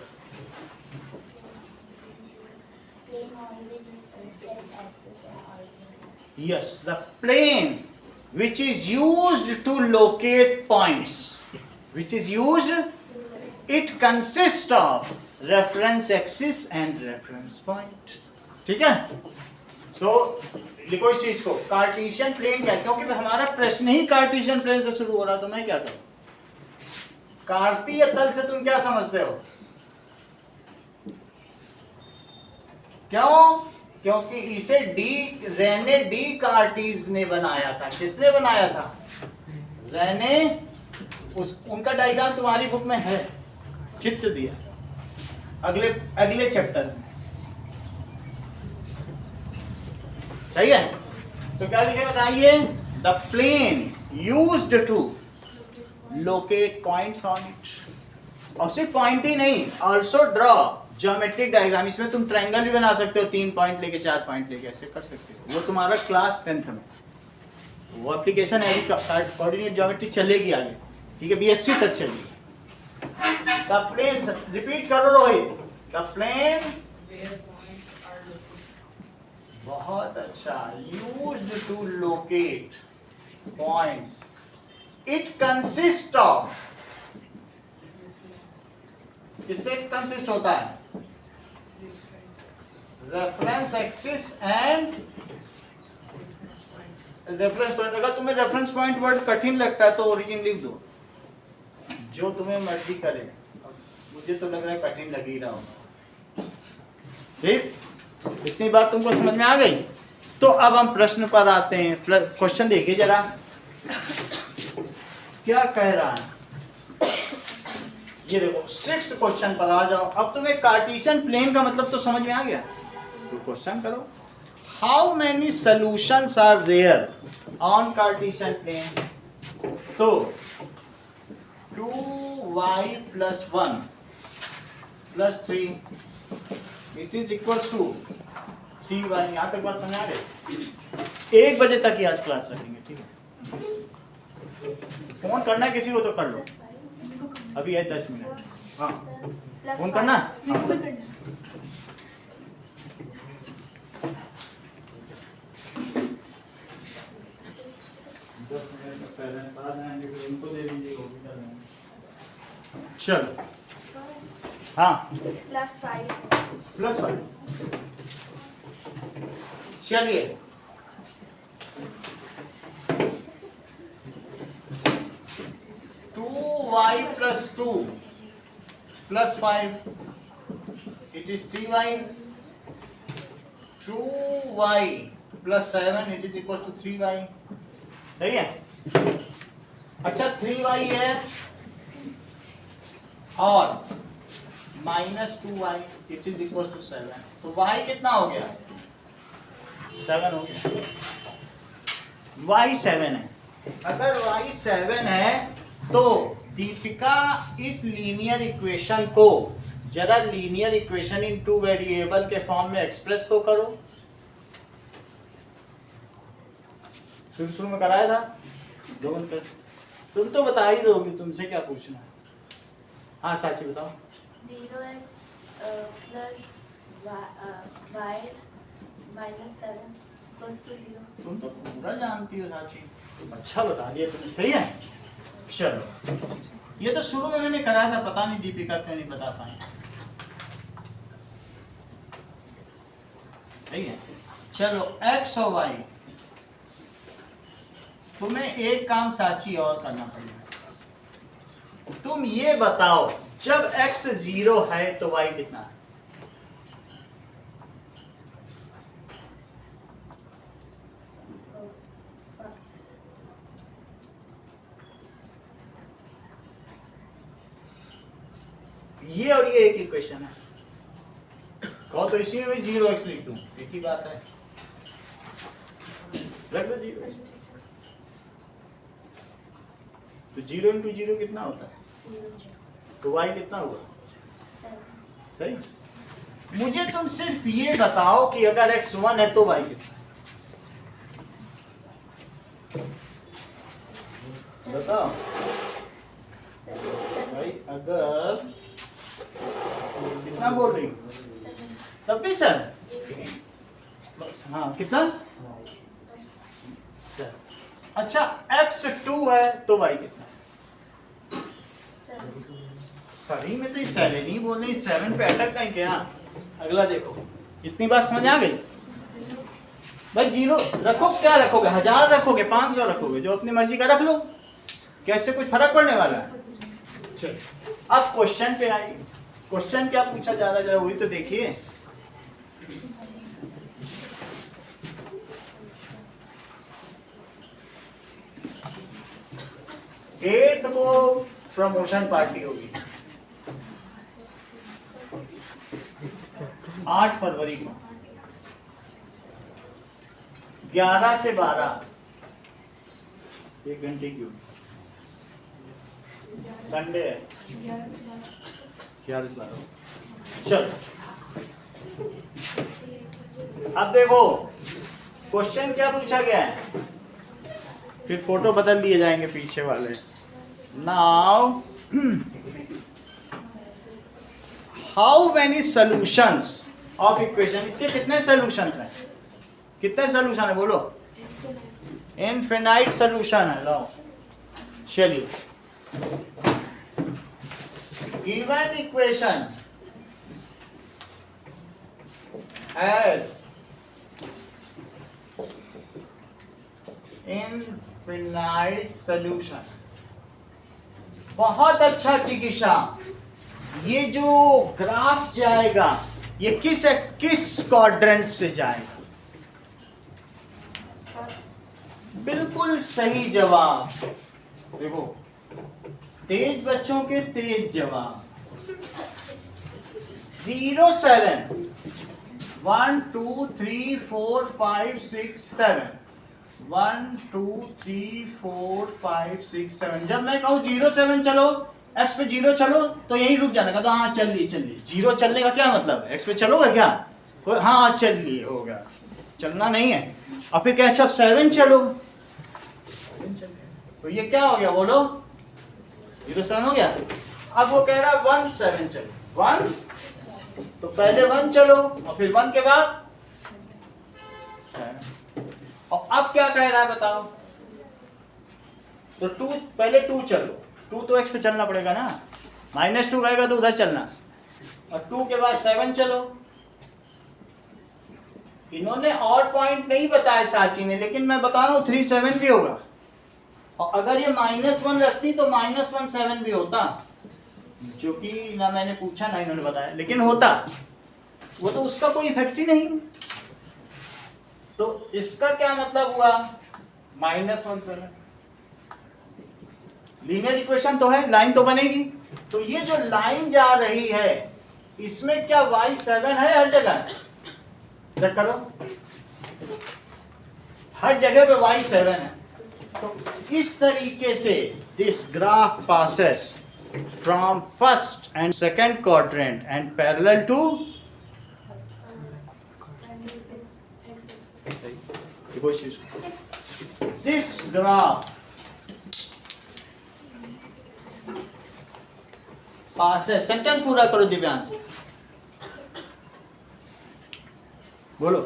yes, the plane which is used to locate points, which is used, it consists of reference axis and reference point. ठीक है? So लिखो इस चीज को। कार्टेशियन प्लेन क्या है? क्योंकि हमारा प्रश्न ही कार्टेशियन प्लेन से शुरू हो रहा है, तो मैं क्या करूं? कार्तीय तल से तुम क्या समझते हो? क्यों? क्योंकि इसे रेने डी कार्टीज ने बनाया था। किसने बनाया था? रेने। उनका डायग्राम तुम्हारी बुक में है, चित्र दिया अगले चैप्टर में। सही है? तो क्या लिखे बताइए? The plane used to locate points on it. और सिर्फ पॉइंट ही नहीं, ऑल्सो ड्रॉ ज्योमेट्रिक डायग्राम। इसमें तुम ट्रायंगल भी बना सकते हो, 3 पॉइंट लेके 4 पॉइंट लेके, ऐसे कर सकते हो। वो तुम्हारा क्लास 10th में वो एप्लीकेशन है, कोऑर्डिनेट ज्योमेट्री चलेगी आगे। ठीक है, BSc तक चलेगी। द प्लेन, रिपीट करो रोहित। द प्लेन, बहुत अच्छा, used to locate points. It consist of, किससे कंसिस्ट होता है? Reference axis and reference point. अगर तुम्हें रेफरेंस पॉइंट वर्ड कठिन लगता है तो ओरिजिन लिख दो, जो तुम्हें मर्जी करे। मुझे तो लग रहा है कठिन लग ही रहा होगा। ठीक, इतनी बात तुमको समझ में आ गई? तो अब हम प्रश्न पर आते हैं। क्वेश्चन देखिए जरा क्या कह रहा है। ये देखो 6th क्वेश्चन पर आ जाओ। अब तुम्हें कार्टेशियन प्लेन का मतलब तो समझ में आ गया। तो क्वेश्चन करो, how many solutions are there on Cartesian plane? तो 2y + 1 plus 3 it is equals to 3y। यहाँ तक बात समझ आ गई? 1 बजे तक ही आज क्लास रखेंगे, ठीक है? फोन करना है किसी को तो कर लो, अभी है 10 मिनट। हाँ फोन करना। मेरे को भी करना है। चलो हाँ +5 +5। चलिए y + 2 + 5 it is 3y। 2y + 7 it is equals to 3y। सही है? अच्छा 3y है और -2y it is equals to 7, तो y कितना हो गया? 7 हो गया। y 7 है। अगर y 7 है तो दीपिका इस लीनियर इक्वेशन को जरा लीनियर इक्वेशन इन 2 वेरिएबल के फॉर्म में एक्सप्रेस तो करो। शुरू में कराया था लोगों ने, तुम तो बता ही दोगी, तुमसे क्या पूछना है। हाँ साची बताओ। 0x + y -7 = 0। तुम तो पूरा जानती हो साची, अच्छा बता दिया तुमने, सही है। चलो ये तो शुरू में मैंने कराया था, पता नहीं दीपिका क्यों नहीं बता पाई। सही है। चलो x और y, तुम्हें एक काम साची और करना पड़ेगा। तुम ये बताओ जब x 0 है तो y कितना है? ये और ये एक इक्वेशन है, कहो तो इसी में भी 0x लिख दूं, एक ही बात है, रख दो 0x। तो 0 × 0 कितना होता है? तो y कितना हुआ? सही। मुझे तुम सिर्फ ये बताओ कि अगर x 1 है तो y कितना? बताओ भाई, अगर कितना बोल रही हूँ तब भी सर, हाँ कितना सर? अच्छा x 2 है तो y कितना? सही में तो 7 ही बोल रही, 7 पे अटक गई क्या? अगला देखो, इतनी बात समझ आ गई भाई। 0 रखो, क्या रखोगे? 1000 रखोगे, 500 रखोगे, जो अपनी मर्जी का रख लो, कैसे कुछ फर्क पड़ने वाला है? चलो अब क्वेश्चन पे आइए। क्वेश्चन क्या पूछा जा रहा है जरा वही तो देखिए। एट्थ को प्रमोशन पार्टी होगी 8 फरवरी को 11 से 12, 1 घंटे की होगी। संडे है 11 से 12। चलो अब देखो क्वेश्चन क्या पूछा गया है, फिर फोटो बदल दिए जाएंगे पीछे वाले। Now how many solutions of equation, इसके कितने सॉल्यूशंस हैं? कितने सॉल्यूशन है बोलो? इनफिनाइट सॉल्यूशन है। लो चलिए, given equation has infinite solution. बहुत अच्छा चिकित्सा। ये जो ग्राफ जाएगा ये किस क्वाड्रेंट से जाएगा? बिल्कुल सही जवाब। देखो तेज बच्चों के तेज जवाब। 0 7 1 2 3 4 5 6 7 1 2 3 4 5 6 7। जब मैं कहूं 0 7 चलो एक्स पे 0 चलो तो यही रुक जाना, कहता हाँ चल लिए 0 चलने का क्या मतलब है, एक्स पे चलोगे क्या, हाँ चल लिए हो गया, चलना नहीं है। और फिर क्या, अच्छा 7 चलो, तो ये क्या हो गया बोलो, 0 7 हो गया। अब वो कह रहा है 1 7 चलो, 1 तो पहले 1 चलो और फिर 1 के बाद 7। और अब क्या कह रहा है बताओ, तो 2 पहले 2 चलो, 2 तो x पे चलना पड़ेगा ना, -2 गएगा तो उधर चलना, और 2 के बाद 7 चलो। इन्होंने और पॉइंट नहीं बताया साची ने, लेकिन मैं बता रहा हूं 3 7 भी होगा, और अगर ये -1 रखती तो -1 7 भी होता, जो कि ना मैंने पूछा ना इन्होंने बताया, लेकिन होता, वो तो उसका कोई इफेक्ट ही नहीं। तो इसका क्या मतलब हुआ, -1 7 लीनियर इक्वेशन तो है, लाइन तो बनेगी। तो ये जो लाइन जा रही है इसमें क्या y7 है हर जगह, चेक करो, हर जगह पे y7 है। तो इस तरीके से this graph passes from first and second quadrant and parallel to this graph passes, sentence पूरा करो दिव्यांश, बोलो।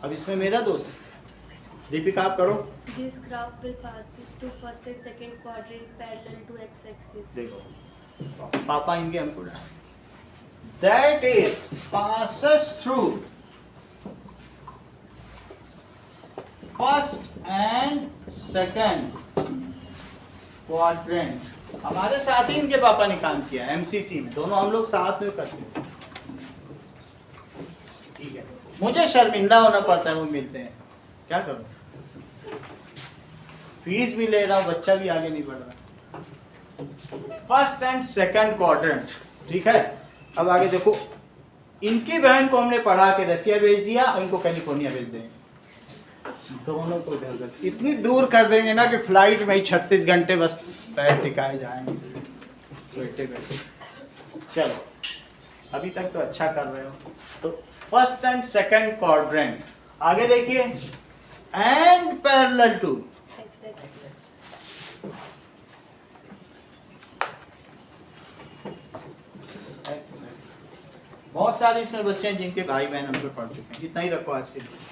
अब इसमें मेरा दोस्त दीपिका आप करो। This graph will passes to first and second quadrant parallel to x-axis. देखो पापा इनके हमको that is passes through first and second quadrant. हमारे साथ ही इनके पापा ने काम किया एमसीसी में, दोनों हम लोग साथ में करते हैं, ठीक है। मुझे शर्मिंदा होना पड़ता है, वो मिलते हैं, क्या करूं, फीस भी ले रहा हूं, बच्चा भी आगे नहीं बढ़ रहा। फर्स्ट एंड सेकंड क्वाड्रेंट, ठीक है। अब आगे देखो, इनकी बहन को हमने पढ़ा के रसिया भेज दिया और इनको कैलिफोर्निया भेज देंगे, दोनों को इतनी दूर कर देंगे ना कि फ्लाइट में ही 36 घंटे बस पैर टिकाए जाएंगे बैठे बैठे। चलो अभी तक तो अच्छा कर रहे हो। तो फर्स्ट एंड सेकंड क्वाड्रेंट, आगे देखिए, एंड पैरेलल टू बहुत सारे इसमें बच्चे हैं जिनके भाई बहन हमसे पढ़ चुके हैं। इतना ही रखो आज के लिए।